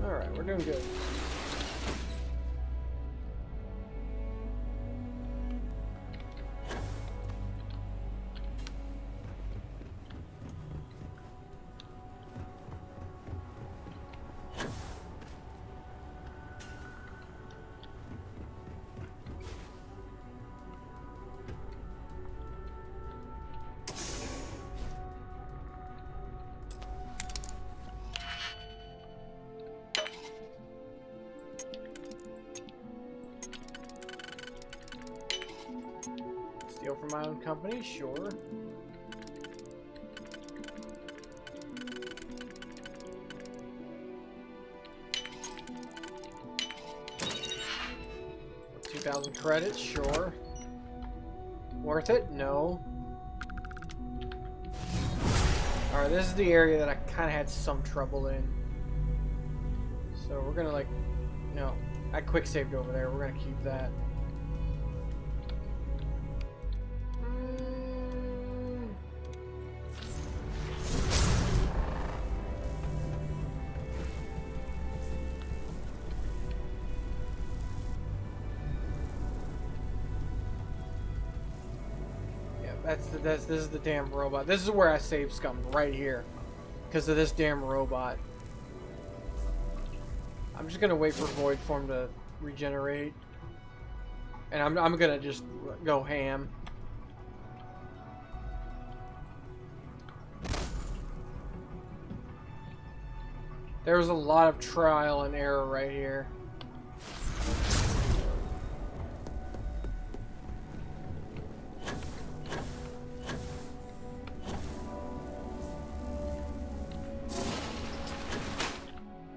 Alright, we're doing good. Steal from my own company, sure. $2,000 credits, sure. Worth it? No. Alright, this is the area that I kind of had some trouble in. So we're gonna like... No. I quick saved over there. We're gonna keep that. This is the damn robot. This is where I saved scum, right here. Because of this damn robot. I'm just gonna wait for Void Form to regenerate. And I'm gonna just go ham. There was a lot of trial and error right here.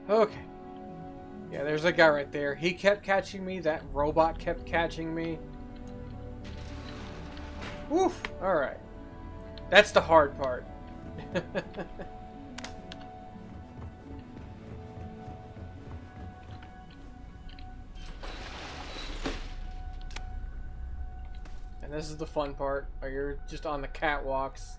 Okay. Yeah, there's a guy right there. He kept catching me. That robot kept catching me. Woof. Alright. That's the hard part. And this is the fun part. Where you're just on the catwalks.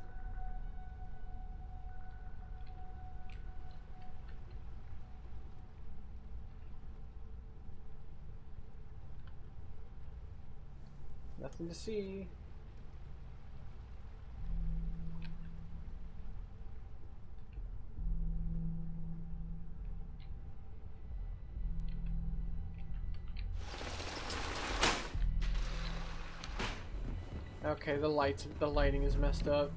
Nothing to see. Okay, the lighting is messed up.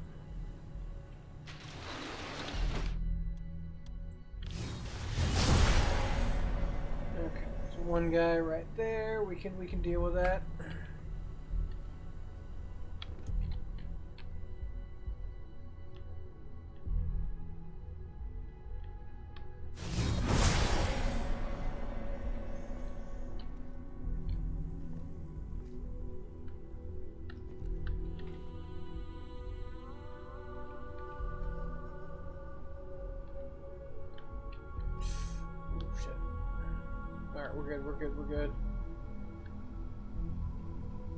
Okay, there's one guy right there. We can deal with that. Alright, we're good.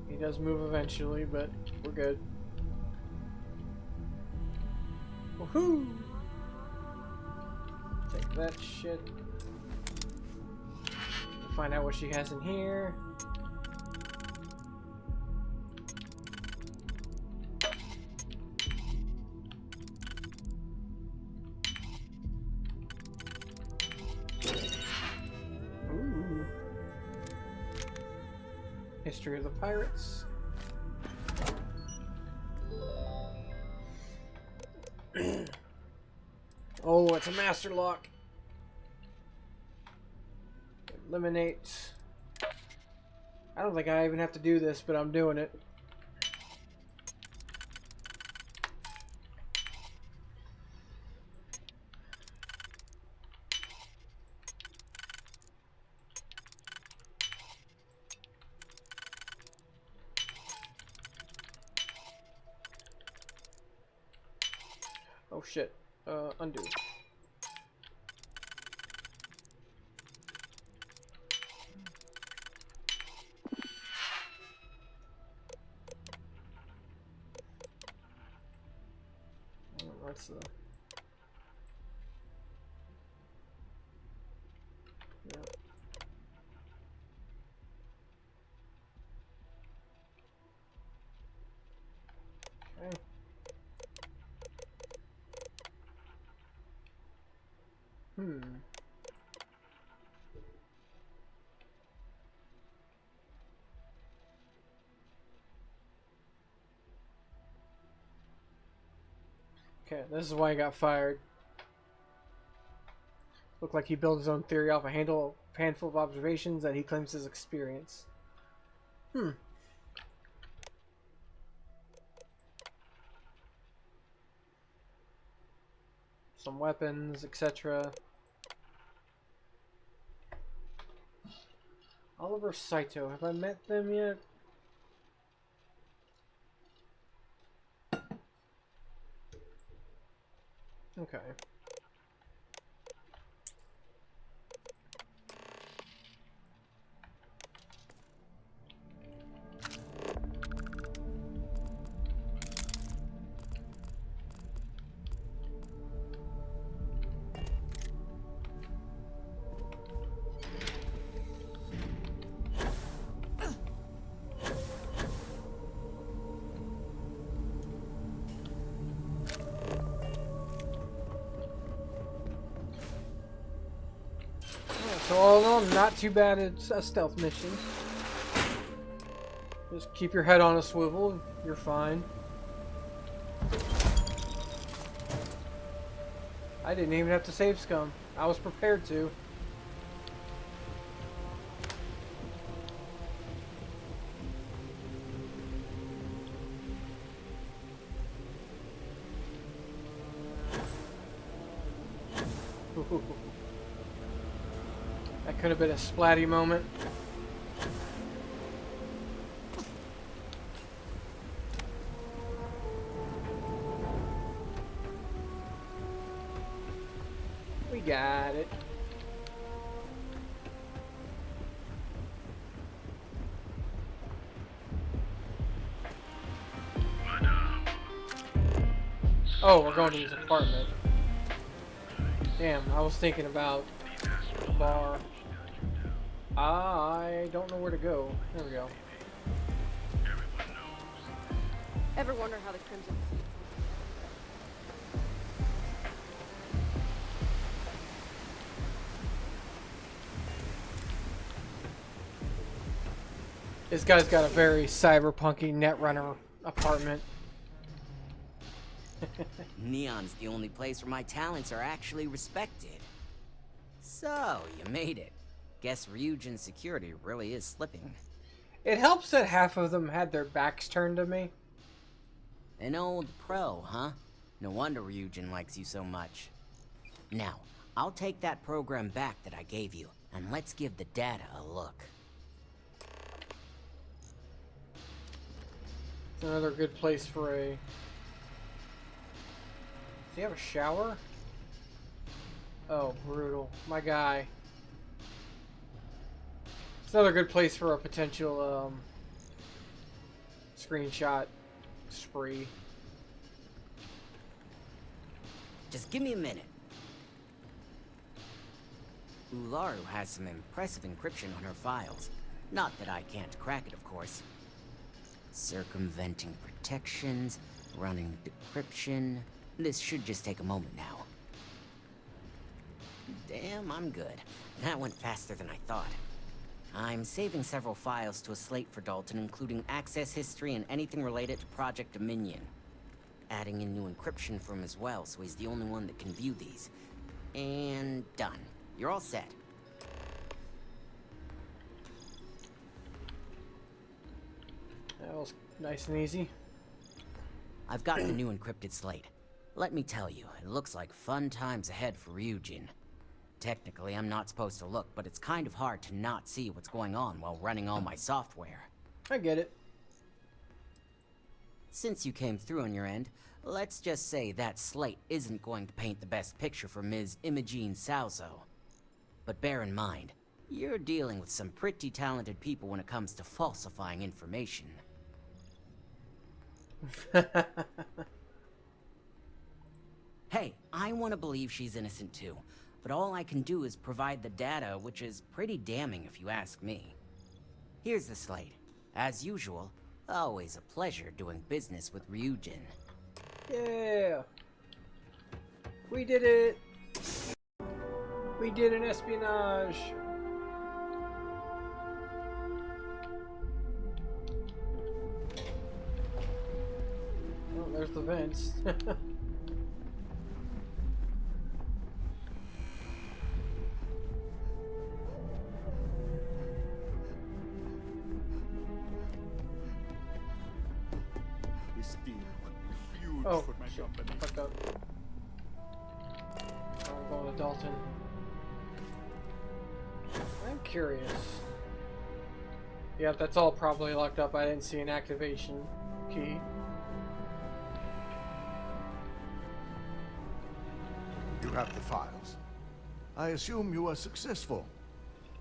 He does move eventually, but we're good. Woohoo! Take that shit. Find out what she has in here. History of the Pirates. Oh, it's a master lock. Eliminate. I don't think I even have to do this, but I'm doing it. shit. Undo. What's the... Yeah. Okay. Okay, this is why he got fired. Looked like he built his own theory off a handful of observations that he claims his experience. Some weapons, etc. Oliver Saito, have I met them yet? Okay. So all in all, not too bad at a stealth mission. Just keep your head on a swivel, you're fine. I didn't even have to save scum. I was prepared to. That could have been a splatty moment. We got it. Oh, we're going to his apartment. Damn, I was thinking about the bar. I don't know where to go. There we go. Ever wonder how the Crimson... This guy's got a very cyberpunky Netrunner apartment. Neon's the only place where my talents are actually respected. So, you made it. Guess Ryujin's security really is slipping. It helps that half of them had their backs turned to me. An old pro, huh? No wonder Ryujin likes you so much. Now, I'll take that program back that I gave you, and let's give the data a look. It's another good place for a... Does he have a shower? Oh, brutal. My guy. It's another good place for a potential screenshot spree. Just give me a minute. Ularu has some impressive encryption on her files. Not that I can't crack it, of course. Circumventing protections, running decryption. This should just take a moment now. Damn, I'm good. That went faster than I thought. I'm saving several files to a slate for Dalton, including access history and anything related to Project Dominion. Adding in new encryption for him as well, so he's the only one that can view these. And done. You're all set. That was nice and easy. I've got the new encrypted slate. Let me tell you, it looks like fun times ahead for Ryujin. Technically, I'm not supposed to look, but it's kind of hard to not see what's going on while running all my software. I get it. Since you came through on your end, Let's just say that slate isn't going to paint the best picture for Ms. Imogene Salzo. But bear in mind, you're dealing with some pretty talented people when it comes to falsifying information. Hey, I want to believe she's innocent too, but all I can do is provide the data, which is pretty damning if you ask me. Here's the slate. As usual, always a pleasure doing business with Ryujin. Yeah! We did it! We did an espionage! Oh, there's the vents. This deal would be huge Oh, for my shit. company. Fucked up. I'm going to Dalton. I'm curious. Yep, that's all probably locked up. I didn't see an activation key. You have the files. I assume you were successful.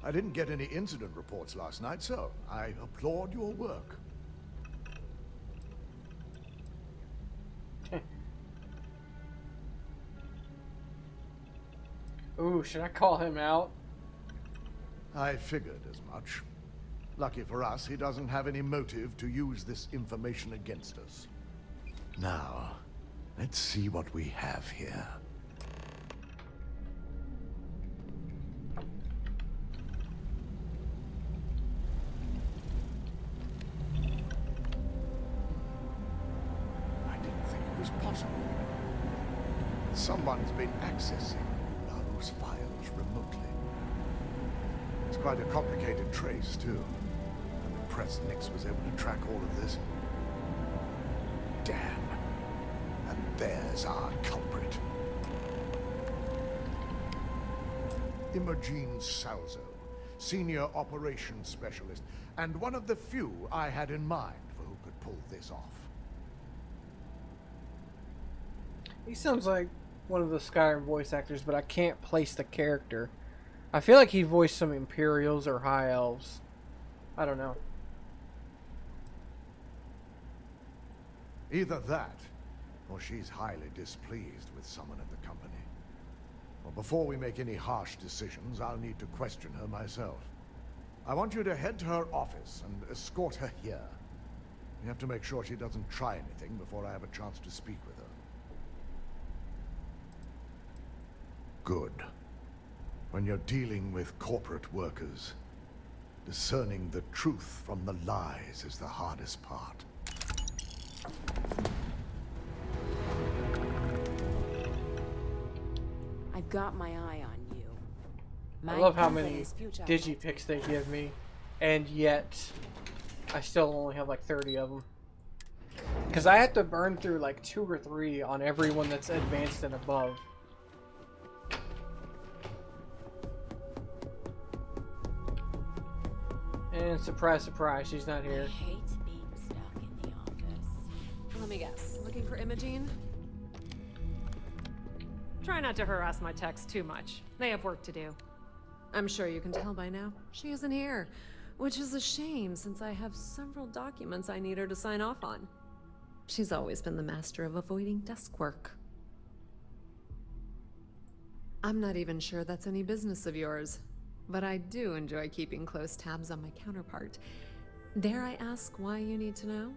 I didn't get any incident reports last night, so I applaud your work. Ooh, should I call him out? I figured as much. Lucky for us, he doesn't have any motive to use this information against us. Now, let's see what we have here. I didn't think it was possible. Someone's been accessing Ularu's files remotely. It's quite a complicated trace, too. I'm impressed Nix was able to track all of this. Damn. And there's our culprit. Imogene Salzo, Senior Operations Specialist, and one of the few I had in mind for who could pull this off. He sounds like one of the Skyrim voice actors, but I can't place the character. I feel like he voiced some Imperials or High Elves. I don't know. Either that, or she's highly displeased with someone at the company. Well, before we make any harsh decisions, I'll need to question her myself. I want you to head to her office and escort her here. You have to make sure she doesn't try anything before I have a chance to speak with her. Good. When you're dealing with corporate workers, discerning the truth from the lies is the hardest part. I've got my eye on you. I love how many digipics they give me, and yet I still only have like 30 of them. Because I have to burn through like 2 or 3 on everyone that's advanced and above. And surprise, surprise, she's not here. I hate being stuck in the office. Let me guess. Looking for Imogene? Try not to harass my techs too much. They have work to do. I'm sure you can tell by now. She isn't here, which is a shame since I have several documents I need her to sign off on. She's always been the master of avoiding desk work. I'm not even sure that's any business of yours, but I do enjoy keeping close tabs on my counterpart. Dare I ask why you need to know?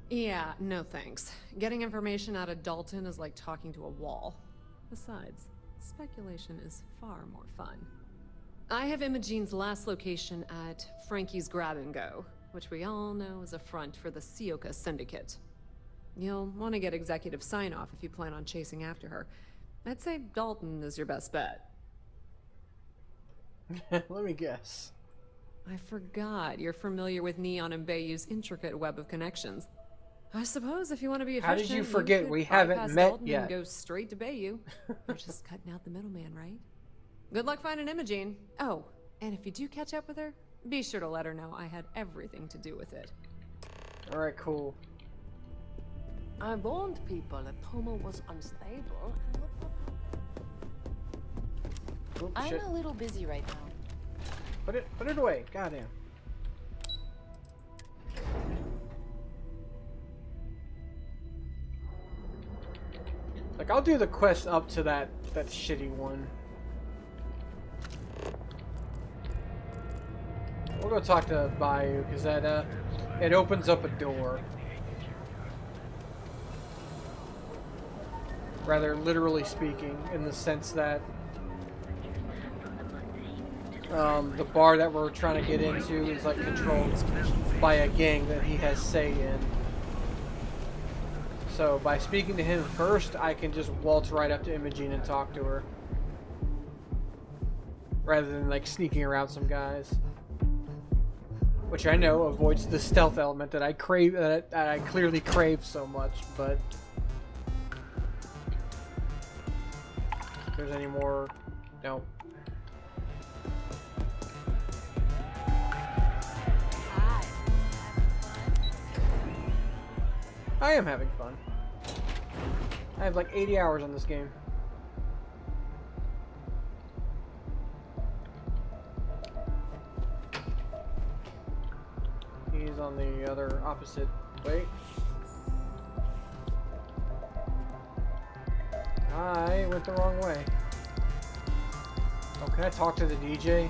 Yeah, no thanks. Getting information out of Dalton is like talking to a wall. Besides, speculation is far more fun. I have Imogene's last location at Frankie's Grab and Go, which we all know is a front for the Sioka Syndicate. You'll want to get executive sign-off if you plan on chasing after her. I'd say Dalton is your best bet. Let me guess. I forgot you're familiar with Neon and Bayou's intricate web of connections. I suppose if you want to be efficient, How did you forget could we haven't bypass met Dalton yet? and go straight to Bayou. You're just cutting out the middleman, right? Good luck finding Imogene. Oh, and if you do catch up with her, be sure to let her know I had everything to do with it. Alright, cool. I warned people that Tomo was unstable. Oop, I'm shit. a little busy right now. Put it away. Goddamn. Like, I'll do the quest up to that shitty one. We'll go talk to Bayou, because that, it opens up a door. Rather literally speaking, in the sense that the bar that we're trying to get into is like controlled by a gang that he has say in. So by speaking to him first, I can just waltz right up to Imogene and talk to her, rather than like sneaking around some guys, which I know avoids the stealth element that I crave, that I clearly crave so much. But if there's any more, no. I am having fun. I have like 80 hours on this game. He's on the other opposite. Wait. I went the wrong way. Oh, can I talk to the DJ?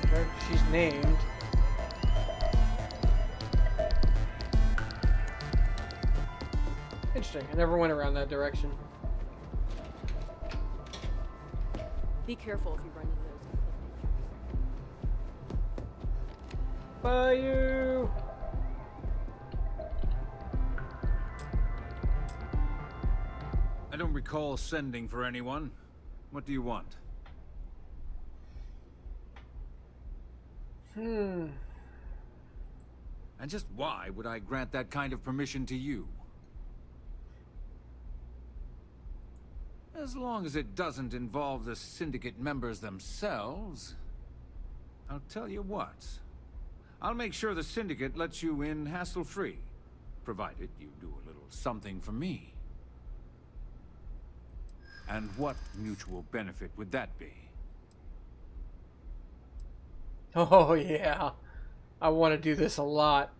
Okay, she's named. Interesting. I never went around that direction. Be careful if you run into those. Bayou! I don't recall sending for anyone. What do you want? And just why would I grant that kind of permission to you? As long as it doesn't involve the Syndicate members themselves, I'll tell you what. I'll make sure the Syndicate lets you in hassle-free, provided you do a little something for me. And what mutual benefit would that be? Oh yeah, I want to do this a lot.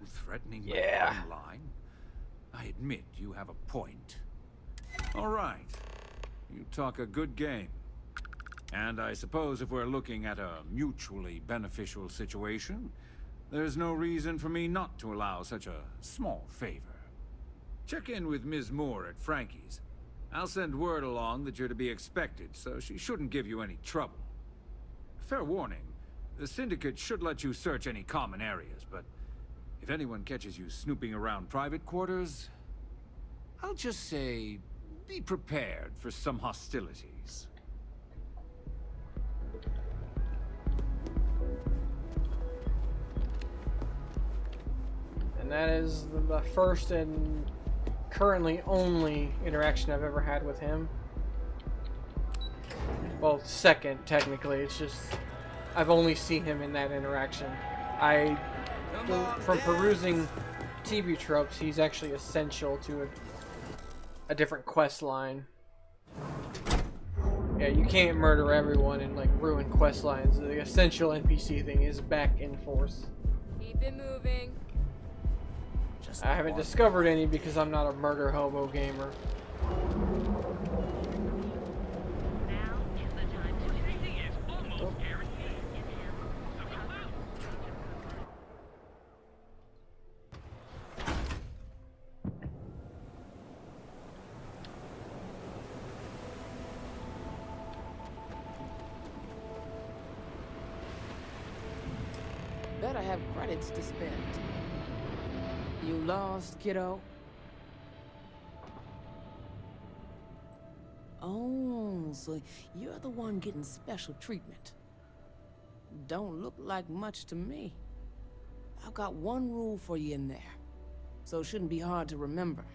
Threatening my bottom line? I admit you have a point. All right, you talk a good game. And I suppose if we're looking at a mutually beneficial situation, there's no reason for me not to allow such a small favor. Check in with Ms. Moore at Frankie's. I'll send word along that you're to be expected, so she shouldn't give you any trouble. Fair warning, the Syndicate should let you search any common areas, but if anyone catches you snooping around private quarters, I'll just say, be prepared for some hostilities. And that is the first and currently only interaction I've ever had with him. Well, second, technically. It's just I've only seen him in that interaction. From perusing TV tropes, he's actually essential to a different quest line. Yeah, you can't murder everyone and like ruin quest lines. The essential NPC thing is back in force. Keep it moving. I haven't discovered any because I'm not a murder hobo gamer. Bet I have credits to spend. You lost, kiddo? Oh, so you're the one getting special treatment. Don't look like much to me. I've got one rule for you in there, so it shouldn't be hard to remember.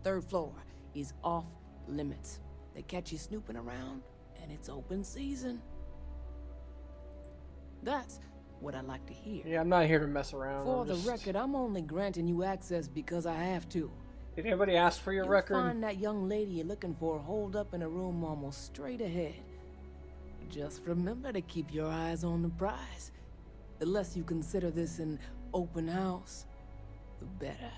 Third floor is off limits. They catch you snooping around, and it's open season. That's what I like to hear. Yeah, I'm not here to mess around. For the record, I'm only granting you access because I have to. Did anybody ask for your record? You'll find that young lady you're looking for holed up in a room almost straight ahead. Just remember to keep your eyes on the prize. The less you consider this an open house, the better.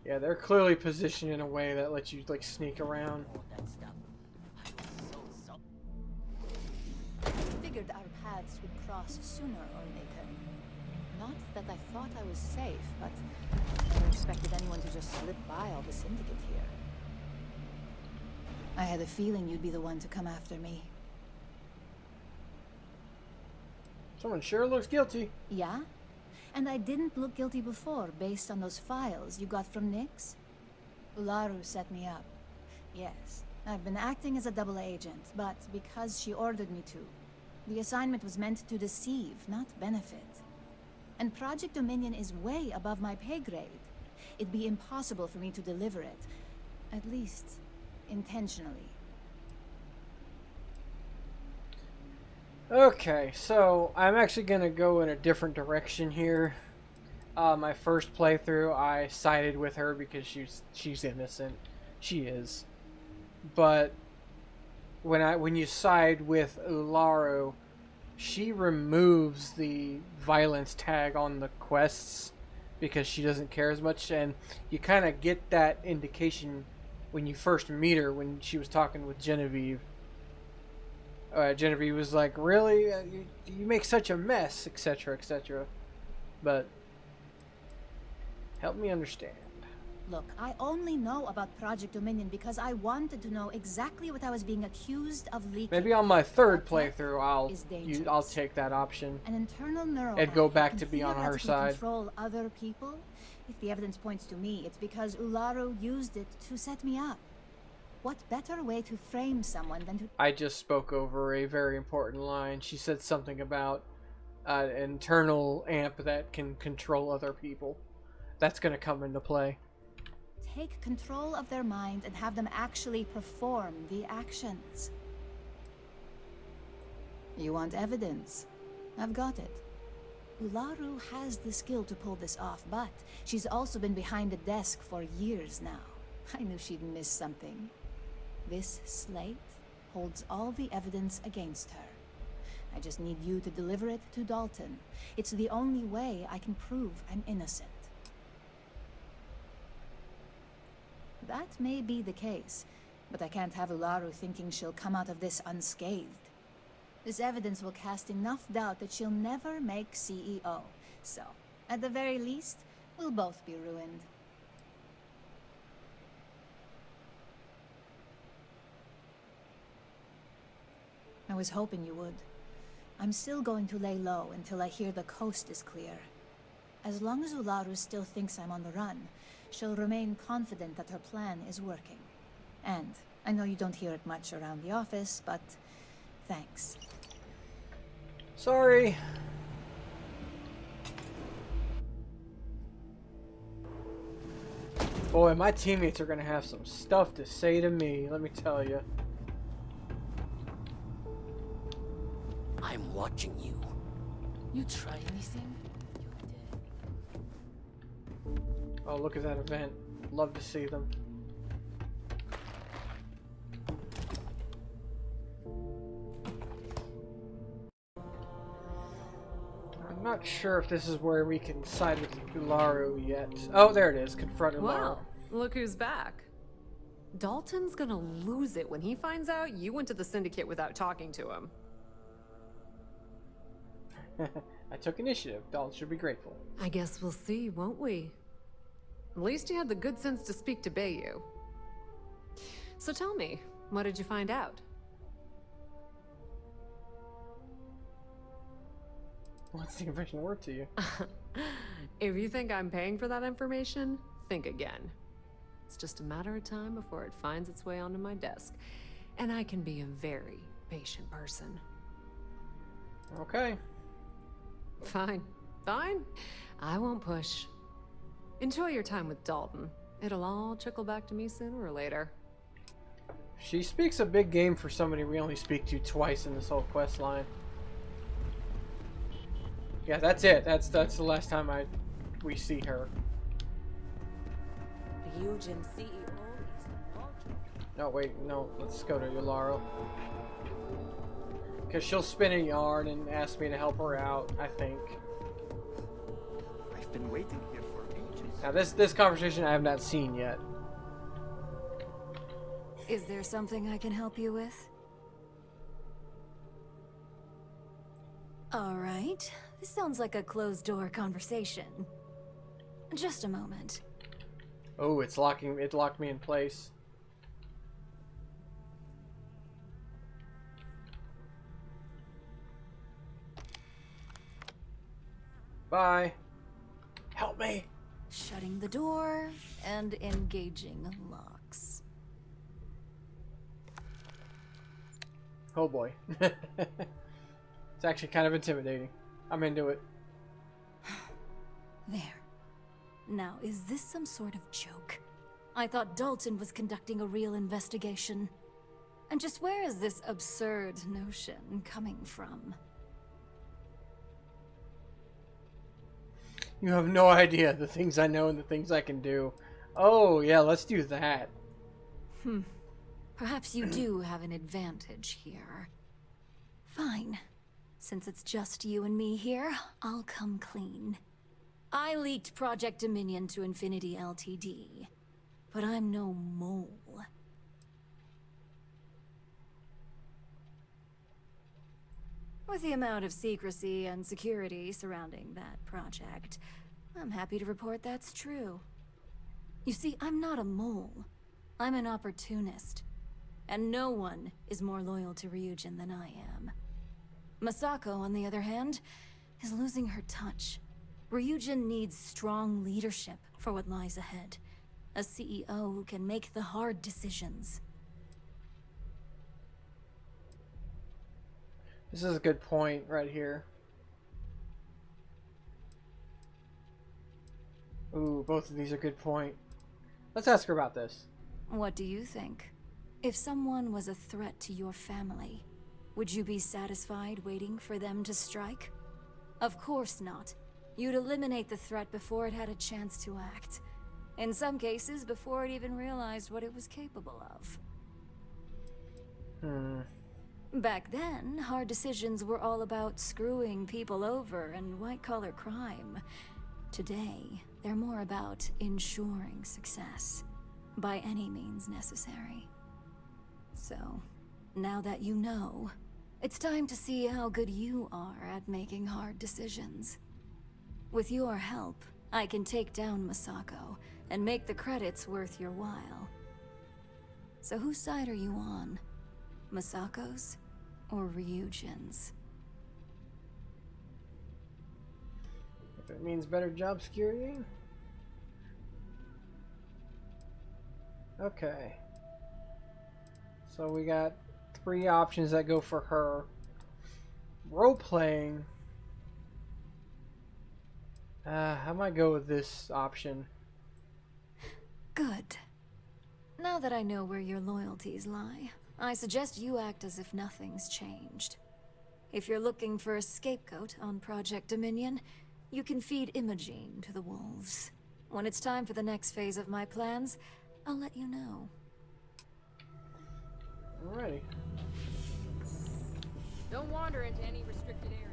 Yeah, they're clearly positioned in a way that lets you like sneak around. I figured our paths would cross sooner or later. Not that I thought I was safe, but I never expected anyone to just slip by all the syndicate here. I had a feeling you'd be the one to come after me. Someone sure looks guilty. Yeah? And I didn't look guilty before, based on those files you got from Nyx? Ularu set me up. Yes, I've been acting as a double agent, but because she ordered me to. The assignment was meant to deceive, not benefit. And Project Dominion is way above my pay grade. It'd be impossible for me to deliver it. At least, intentionally. Okay, so I'm actually gonna go in a different direction here. My first playthrough, I sided with her because she's innocent. She is. But when you side with Ularu, she removes the violence tag on the quests because she doesn't care as much, and you kind of get that indication when you first meet her when she was talking with Genevieve. Genevieve was like, really? You make such a mess, etc., etc. But, help me understand. Look, I only know about Project Dominion because I wanted to know exactly what I was being accused of leaking. Maybe on my third playthrough, I'll take that option. An internal neural and go back can to be on her theoretically side. Control other people? If the evidence points to me, it's because Ularu used it to set me up. What better way to frame someone than to... I just spoke over a very important line. She said something about an internal amp that can control other people. That's going to come into play. Take control of their mind and have them actually perform the actions. You want evidence? I've got it. Ularu has the skill to pull this off, but she's also been behind the desk for years now. I knew she'd miss something. This slate holds all the evidence against her. I just need you to deliver it to Dalton. It's the only way I can prove I'm innocent. That may be the case, but I can't have Ularu thinking she'll come out of this unscathed. This evidence will cast enough doubt that she'll never make CEO. So, at the very least, we'll both be ruined. I was hoping you would. I'm still going to lay low until I hear the coast is clear. As long as Ularu still thinks I'm on the run, she'll remain confident that her plan is working. And I know you don't hear it much around the office, but thanks. Sorry. Boy, my teammates are going to have some stuff to say to me, let me tell you. I'm watching you. You try anything? Oh, look at that event. Love to see them. I'm not sure if this is where we can side with Ularu yet. Oh, there it is. Confront Ularu. Well, look who's back. Dalton's gonna lose it when he finds out you went to the Syndicate without talking to him. I took initiative. Dalton should be grateful. I guess we'll see, won't we? At least you had the good sense to speak to Bayou. So tell me, what did you find out? What's the information worth to you? If you think I'm paying for that information, think again. It's just a matter of time before it finds its way onto my desk. And I can be a very patient person. Okay. Fine. Fine. I won't push. Enjoy your time with Dalton. It'll all trickle back to me sooner or later. She speaks a big game for somebody we only speak to twice in this whole quest line. Yeah, that's it. That's the last time we see her. Ryujin CEO is no joke. No, wait, no. Let's go to Yolaro. Because she'll spin a yarn and ask me to help her out, I think. I've been waiting here for ages. Now, this conversation I have not seen yet. Is there something I can help you with? All right. This sounds like a closed-door conversation. Just a moment. Oh, it locked me in place. Bye. Help me. Shutting the door and engaging locks. Oh boy. It's actually kind of intimidating. I'm into it. There. Now, is this some sort of joke? I thought Dalton was conducting a real investigation. And just where is this absurd notion coming from? You have no idea the things I know and the things I can do. Oh, yeah, let's do that. Perhaps you do have an advantage here. Fine. Since it's just you and me here, I'll come clean. I leaked Project Dominion to Infinity Ltd. But I'm no mole. With the amount of secrecy and security surrounding that project, I'm happy to report that's true. You see, I'm not a mole. I'm an opportunist. And no one is more loyal to Ryujin than I am. Masako, on the other hand, is losing her touch. Ryujin needs strong leadership for what lies ahead. A CEO who can make the hard decisions. This is a good point right here. Ooh, both of these are good point. Let's ask her about this. What do you think? If someone was a threat to your family, would you be satisfied waiting for them to strike? Of course not. You'd eliminate the threat before it had a chance to act. In some cases, before it even realized what it was capable of. Back then, hard decisions were all about screwing people over and white-collar crime. Today, they're more about ensuring success, by any means necessary. So, now that you know, it's time to see how good you are at making hard decisions. With your help, I can take down Masako and make the credits worth your while. So whose side are you on? Masako's or Ryujin's? If it means better job security. Okay. So we got 3 options that go for her. Role-playing. I might go with this option. Good. Now that I know where your loyalties lie, I suggest you act as if nothing's changed. If you're looking for a scapegoat on Project Dominion, you can feed Imogene to the wolves. When it's time for the next phase of my plans, I'll let you know. Alrighty. Don't wander into any restricted areas.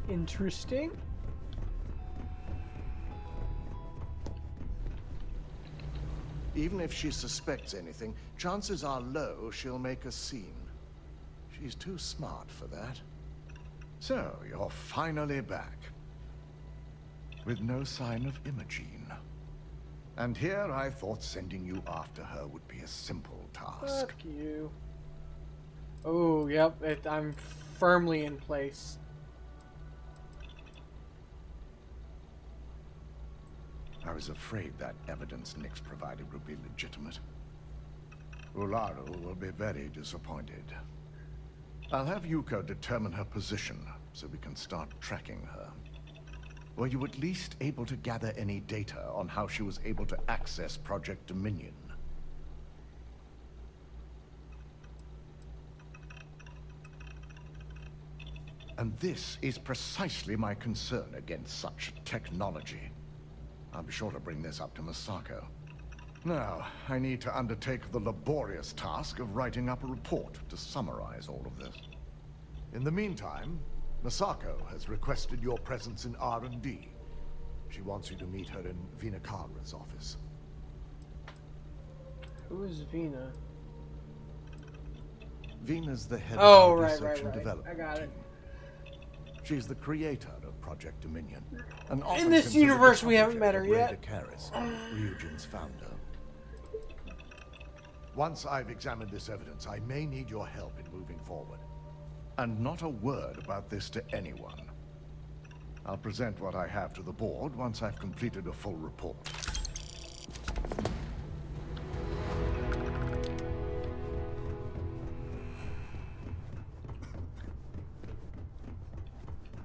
Interesting. Even if she suspects anything, chances are low she'll make a scene. She's too smart for that. So, you're finally back. With no sign of Imogene. And here I thought sending you after her would be a simple task. Fuck you. Oh, yep. I'm firmly in place. I was afraid that evidence Nix provided would be legitimate. Ularu will be very disappointed. I'll have Yuko determine her position so we can start tracking her. Were you at least able to gather any data on how she was able to access Project Dominion? And this is precisely my concern against such technology. I'll be sure to bring this up to Masako. Now, I need to undertake the laborious task of writing up a report to summarize all of this. In the meantime, Masako has requested your presence in R&D. She wants you to meet her in Vinakara's office. Who is Vina? Vina's the head Oh, of our right, research right, and right. development I got it. team. She's the creator of Project Dominion. And In often this considered universe, the we haven't met protege her of yet. Ray Dakaris, Ryujin's founder. Once I've examined this evidence, I may need your help in moving forward. And not a word about this to anyone. I'll present what I have to the board once I've completed a full report.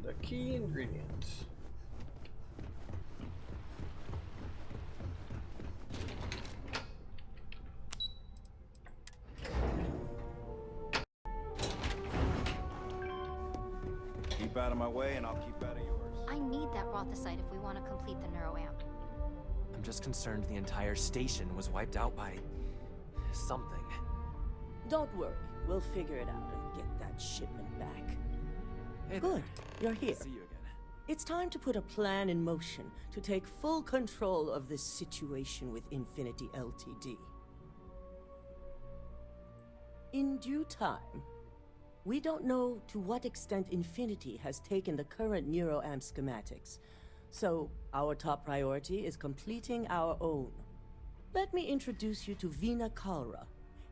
The key ingredients. Keep out of my way and I'll keep out of yours. I need that Rothosite if we want to complete the neuroamp. I'm just concerned the entire station was wiped out by something. Don't worry, we'll figure it out and get that shipment back. Hey Good, you're here. See you again. It's time to put a plan in motion to take full control of this situation with Infinity Ltd. In due time. We don't know to what extent Infinity has taken the current neuroamp schematics, so our top priority is completing our own. Let me introduce you to Vina Kalra,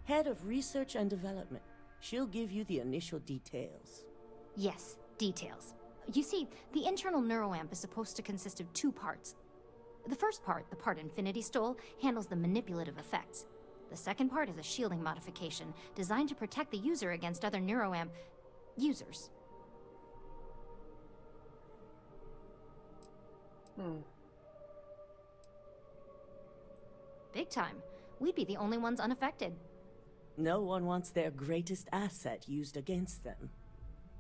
Head of Research and Development. She'll give you the initial details. Yes, details. You see, the internal neuroamp is supposed to consist of two parts. The first part, the part Infinity stole, handles the manipulative effects. The second part is a shielding modification designed to protect the user against other neuroamp users. Big time. We'd be the only ones unaffected. No one wants their greatest asset used against them.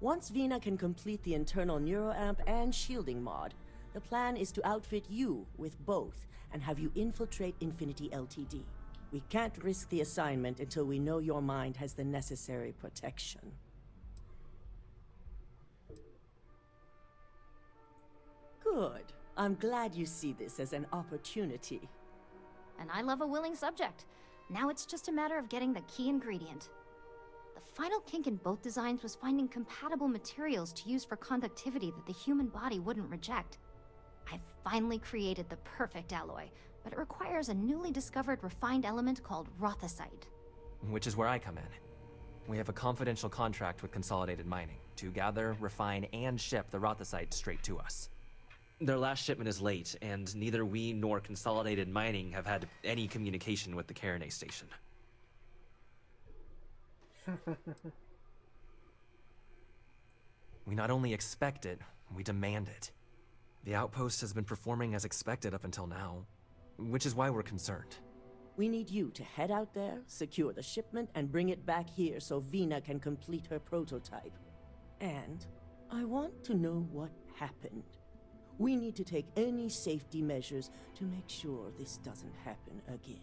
Once Vina can complete the internal neuroamp and shielding mod, the plan is to outfit you with both and have you infiltrate Infinity Ltd. We can't risk the assignment until we know your mind has the necessary protection. Good. I'm glad you see this as an opportunity. And I love a willing subject. Now it's just a matter of getting the key ingredient. The final kink in both designs was finding compatible materials to use for conductivity that the human body wouldn't reject. I've finally created the perfect alloy, but it requires a newly discovered refined element called Rothosite. Which is where I come in. We have a confidential contract with Consolidated Mining to gather, refine, and ship the Rothosite straight to us. Their last shipment is late, and neither we nor Consolidated Mining have had any communication with the Carinay station. We not only expect it, we demand it. The outpost has been performing as expected up until now, which is why we're concerned. We need you to head out there, secure the shipment, and bring it back here so Vina can complete her prototype. And I want to know what happened. We need to take any safety measures to make sure this doesn't happen again.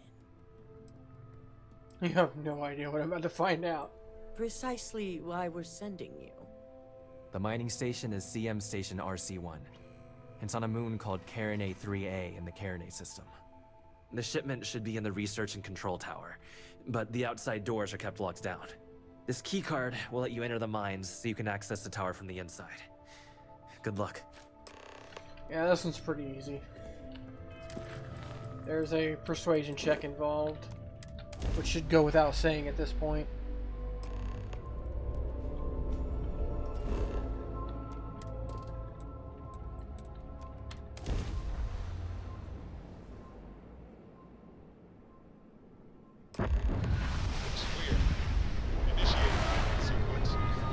You have no idea what I'm about to find out. Precisely why we're sending you. The mining station is CM Station RC-1. It's on a moon called Carinay 3A in the Carinay system. The shipment should be in the research and control tower, but the outside doors are kept locked down. This keycard will let you enter the mines so you can access the tower from the inside. Good luck. Yeah, this one's pretty easy. There's a persuasion check involved, which should go without saying at this point.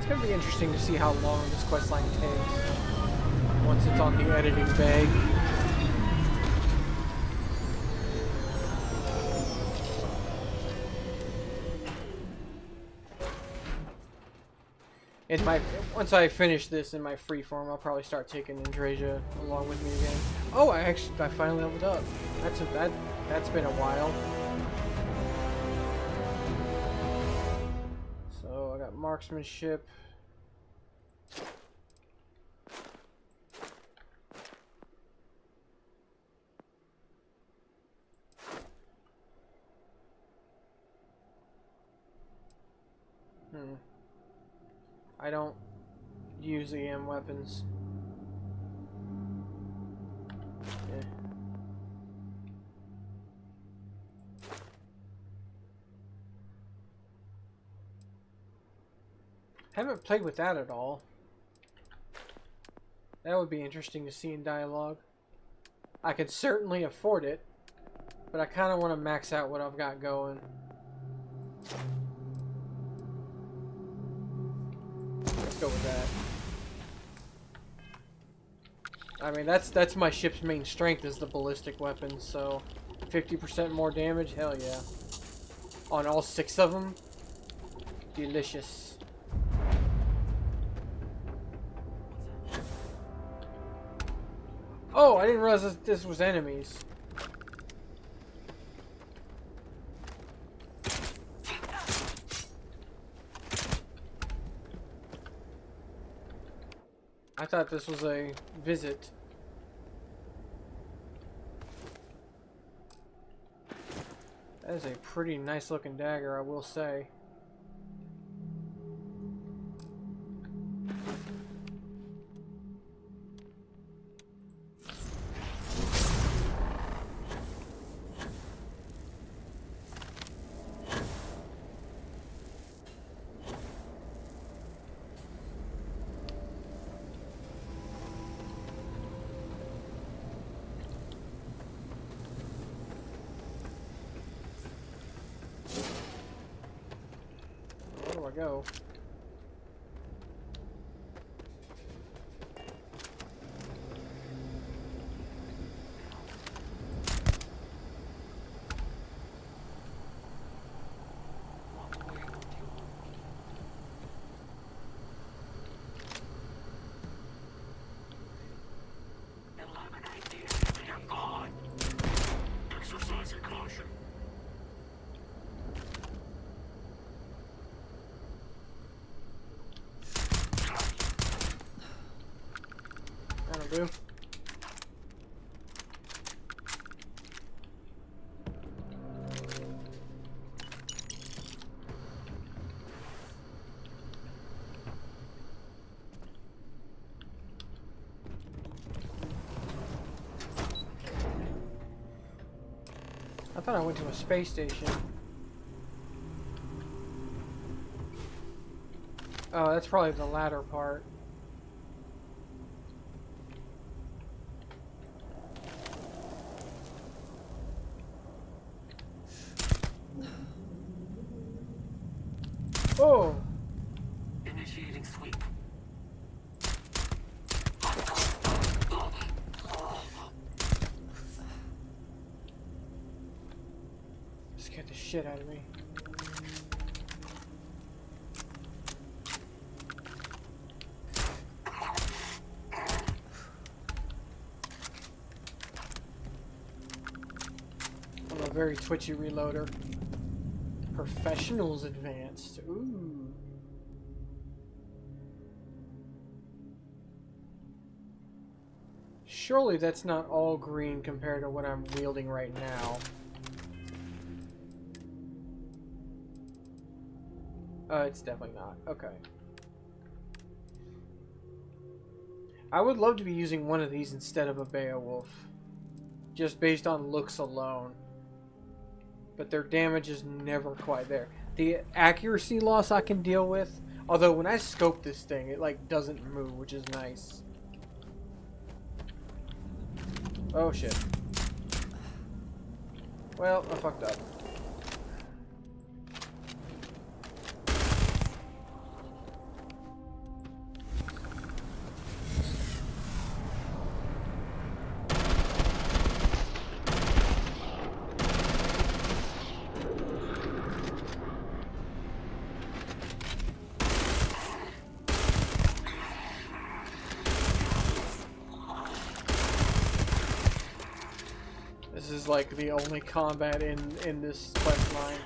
It's gonna be interesting to see how long this questline takes once it's on the editing bag. Once I finish this in my free form, I'll probably start taking Andreja along with me again. Oh, I finally leveled up. That's been a while. So I got marksmanship. I don't use EM weapons. Yeah. Haven't played with that at all. That would be interesting to see in dialogue. I could certainly afford it, but I kind of want to max out what I've got going. Let's go with that. I mean, that's my ship's main strength is the ballistic weapons, so 50% more damage, hell yeah. On all 6 of them, delicious. Oh, I didn't realize this was enemies. I thought this was a visit. That is a pretty nice looking dagger, I will say. Go. Exercising caution. That'll do. I thought I went to a space station. Oh, that's probably the latter part. Oh! Initiating sweep. Scared the shit out of me. I'm a very twitchy reloader. Professionals advanced. Ooh. Surely that's not all green compared to what I'm wielding right now. It's definitely not. Okay. I would love to be using one of these instead of a Beowulf. Just based on looks alone. But their damage is never quite there. The accuracy loss I can deal with. Although when I scope this thing, it like doesn't move, which is nice. Oh shit. Well, I fucked up. is like the only combat in this quest line.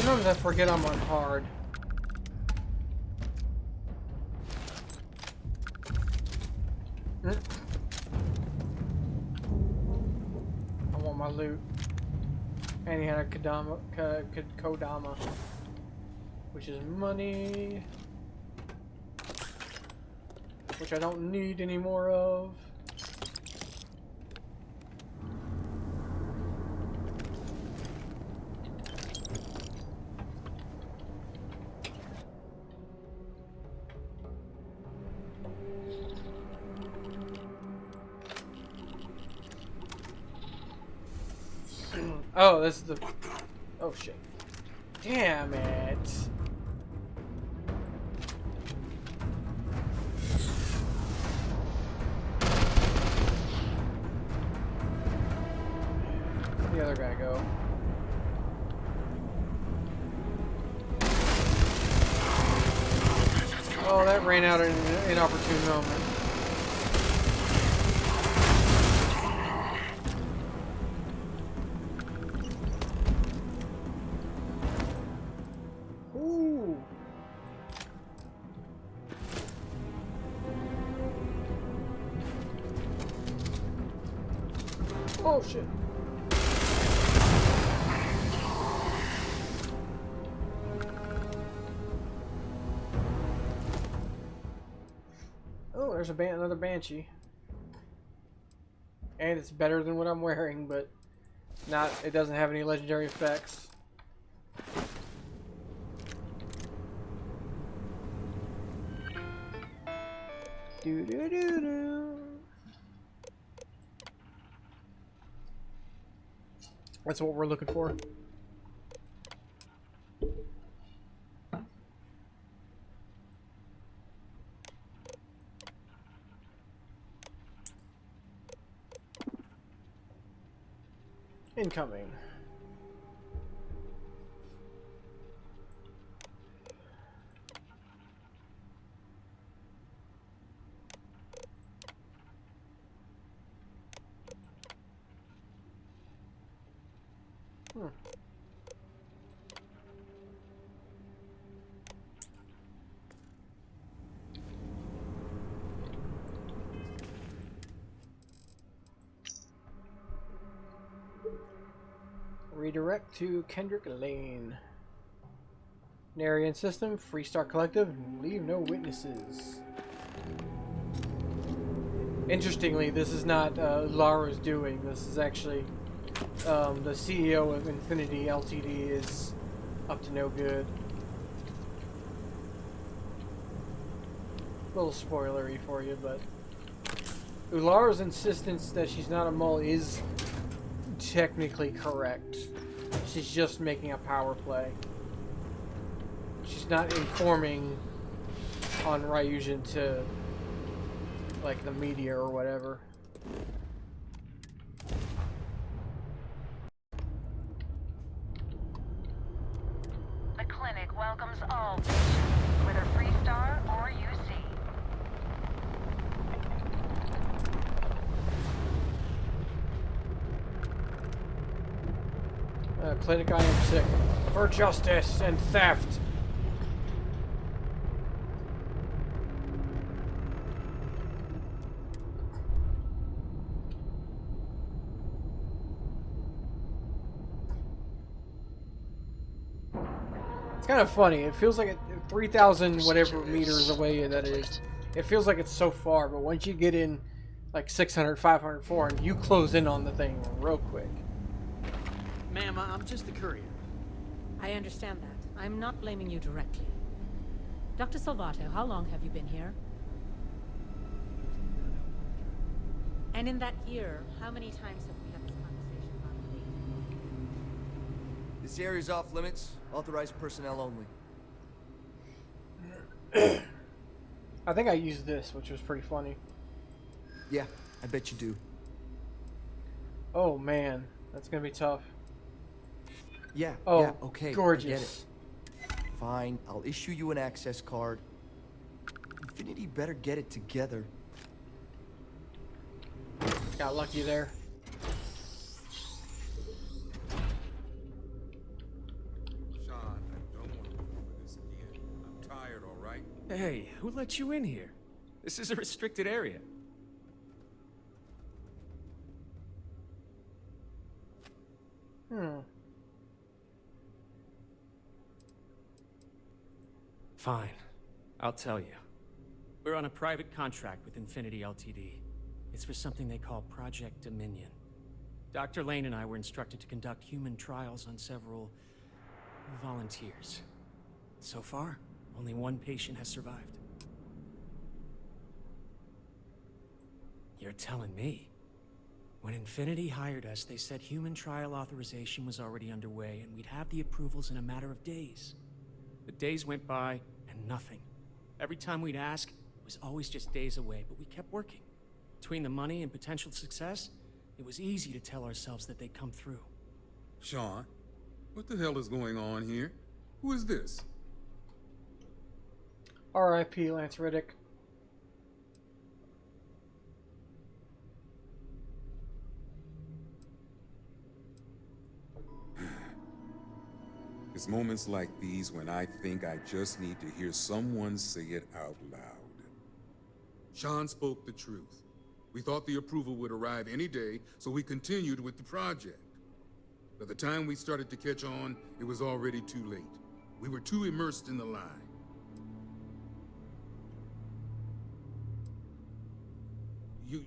Sometimes I forget I'm on hard. I want my loot. And he had a Kodama, which is money, which I don't need any more of. Oh, this is the... Oh, shit. Damn it. Where'd the other guy go? Oh, that ran out in an inopportune moment. Oh shit. Oh, there's another Banshee. And it's better than what I'm wearing, but it doesn't have any legendary effects. Do do do do. That's what we're looking for. Incoming. Redirect to Kendrick Lane. Narian system, Freestar Collective, leave no witnesses. Interestingly, this is not Lara's doing. This is actually the CEO of Infinity Ltd. Is up to no good. A little spoilery for you, but Ulara's insistence that she's not a mole is technically correct. She's just making a power play. She's not informing on Ryujin to, like, the media or whatever. The clinic welcomes all patients, whether Freestar or UC. Clinic, I am sick. For justice and theft. kind of funny. It feels like 3,000 whatever meters away that is. It feels like it's so far, but once you get in like 600, 500, 400, you close in on the thing real quick. Ma'am, I'm just the courier. I understand that. I'm not blaming you directly. Dr. Salvato, how long have you been here? And in that year, how many times have we had this conversation about me? This area's off limits. Authorized personnel only. I think I used this, which was pretty funny. Yeah, I bet you do. Oh man, that's gonna be tough. Yeah, oh, yeah, okay. Gorgeous. I get it. Fine, I'll issue you an access card. Infinity better get it together. Got lucky there. Sean, I don't want to go over this again. I'm tired, all right? Hey, who let you in here? This is a restricted area. Fine. I'll tell you. We're on a private contract with Infinity Ltd. It's for something they call Project Dominion. Dr. Lane and I were instructed to conduct human trials on several volunteers. So far, only one patient has survived. You're telling me? When Infinity hired us, they said human trial authorization was already underway and we'd have the approvals in a matter of days. The days went by and nothing. Every time we'd ask, it was always just days away, but we kept working. Between the money and potential success, it was easy to tell ourselves that they'd come through. Sean, what the hell is going on here? Who is this? R.I.P. Lance Riddick. It's moments like these when I think I just need to hear someone say it out loud. Sean spoke the truth. We thought the approval would arrive any day, so we continued with the project. By the time we started to catch on, it was already too late. We were too immersed in the lie. You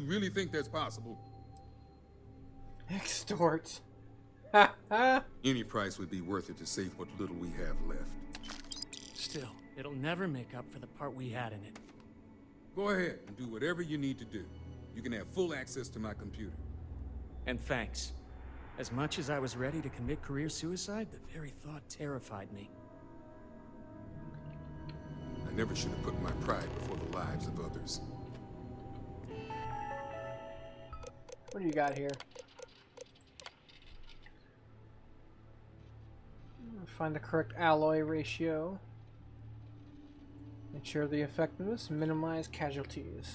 really think that's possible? Extort. Any price would be worth it to save what little we have left. Still, it'll never make up for the part we had in it. Go ahead and do whatever you need to do. You can have full access to my computer. And thanks. As much as I was ready to commit career suicide, the very thought terrified me. I never should have put my pride before the lives of others. What do you got here? Find the correct alloy ratio. Ensure the effectiveness. Minimize casualties.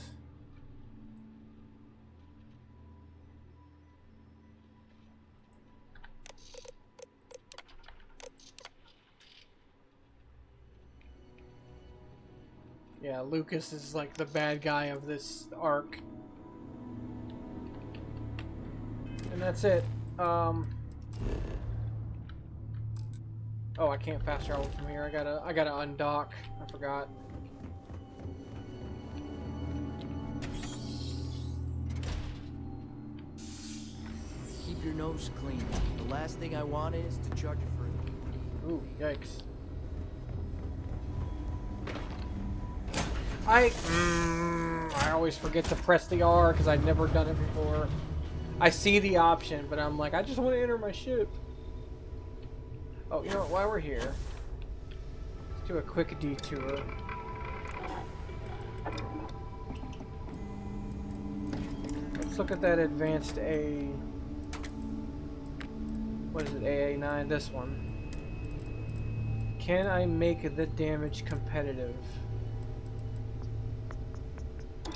Yeah, Lucas is like the bad guy of this arc. And that's it. Oh, I can't fast travel from here. I gotta undock. I forgot. Keep your nose clean. The last thing I want is to charge you for it. Ooh, yikes. I always forget to press the R because I've never done it before. I see the option, but I'm like, I just want to enter my ship. Oh, you know what? While we're here, let's do a quick detour. Let's look at that advanced A. What is it? AA9? This one. Can I make the damage competitive?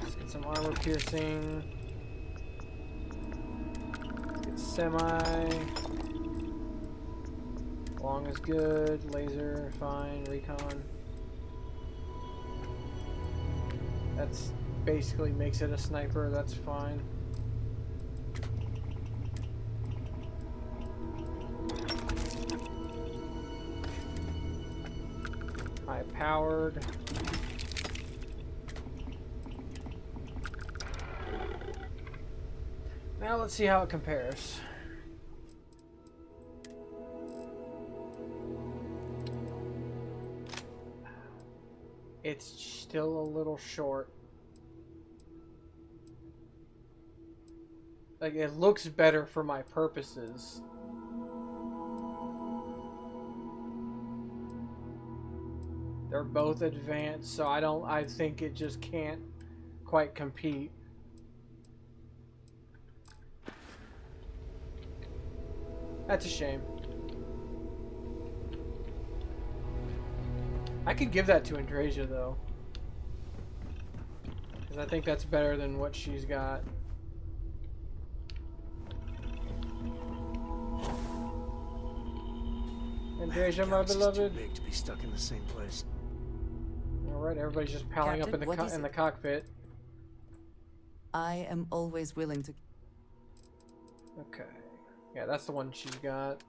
Let's get some armor piercing. Get semi. Long is good. Laser, fine. Recon. That's basically makes it a sniper. That's fine. powered. Now let's see how it compares. It's still a little short. Like, it looks better for my purposes. They're both advanced, so I think it just can't quite compete. That's a shame. I could give that to Andrasia, though. Because I think that's better than what she's got. Andrasia, my beloved. Too big to be stuck in the same place. Alright, everybody's just palling up in the cockpit. I am always willing to... Okay. Yeah, that's the one she's got.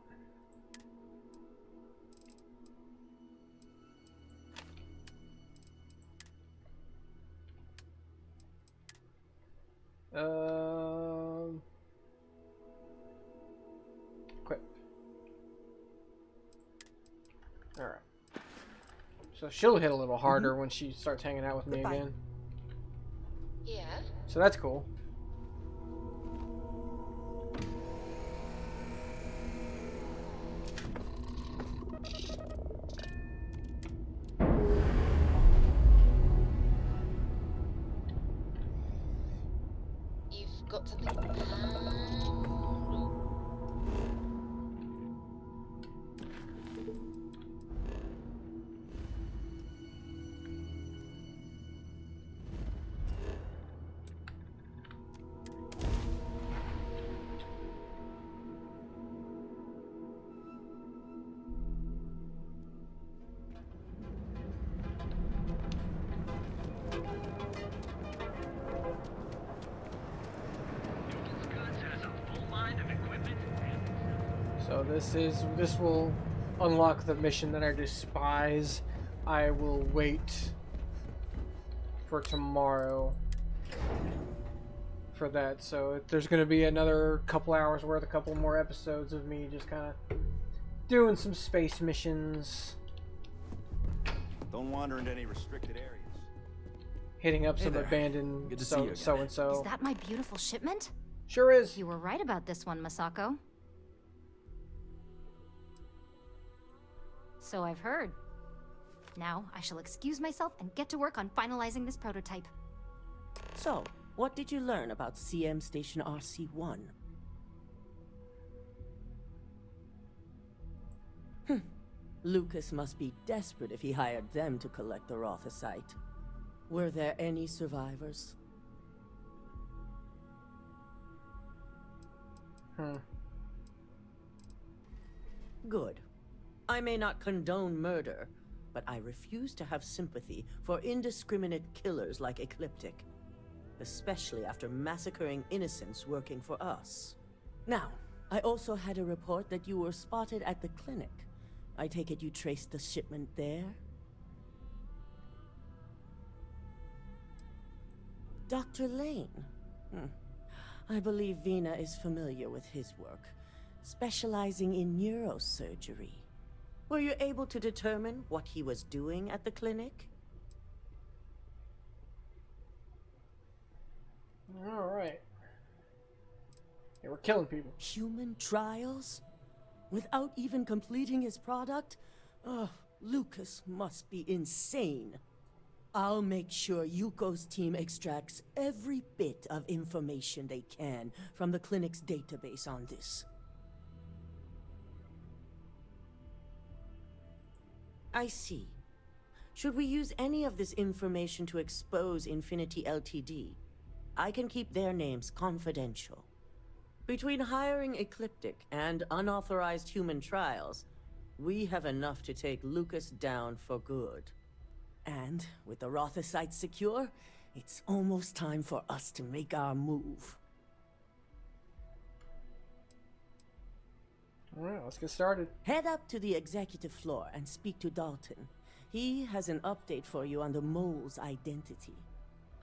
Equip. Alright. So she'll hit a little harder when she starts hanging out with me again. Yeah? So that's cool. You've got something. So this will unlock the mission that I despise. I will wait for tomorrow for that. So there's going to be another couple hours worth, a couple more episodes of me just kind of doing some space missions. Don't wander into any restricted areas. Hitting up Hey some there. abandoned Good to see you again. so-and-so. Is that my beautiful shipment? Sure is. You were right about this one, Masako. So I've heard. Now, I shall excuse myself and get to work on finalizing this prototype. So, what did you learn about CM Station RC-1? Lucas must be desperate if he hired them to collect the Rothosite. Were there any survivors? Good. I may not condone murder, but I refuse to have sympathy for indiscriminate killers like Ecliptic, especially after massacring innocents working for us. Now, I also had a report that you were spotted at the clinic. I take it you traced the shipment there? Dr. Lane. I believe Vina is familiar with his work, specializing in neurosurgery. Were you able to determine what he was doing at the clinic? Alright. Yeah, we're killing people. Human trials? Without even completing his product? Oh, Lucas must be insane. I'll make sure Yuko's team extracts every bit of information they can from the clinic's database on this. I see. Should we use any of this information to expose Infinity Ltd? I can keep their names confidential. Between hiring Ecliptic and unauthorized human trials, we have enough to take Lucas down for good. And with the Rothosite secure, it's almost time for us to make our move. Alright, let's get started. Head up to the executive floor and speak to Dalton. He has an update for you on the mole's identity.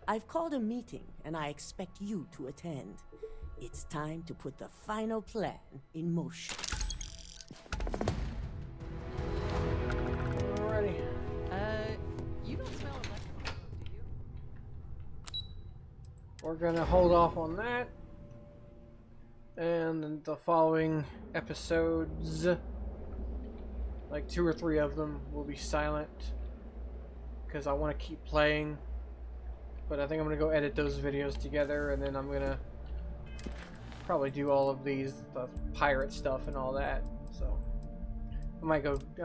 I've called a meeting, and I expect you to attend. It's time to put the final plan in motion. Alrighty. You don't smell electrical, do you? We're gonna hold off on that. And the following episodes, like 2 or 3 of them, will be silent. Because I want to keep playing. But I think I'm gonna go edit those videos together, and then I'm gonna probably do all of these, the pirate stuff and all that. So I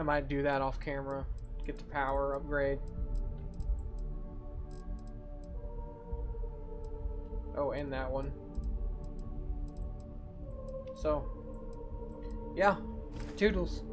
might do that off camera, get the power upgrade. Oh, and that one. So, yeah, toodles.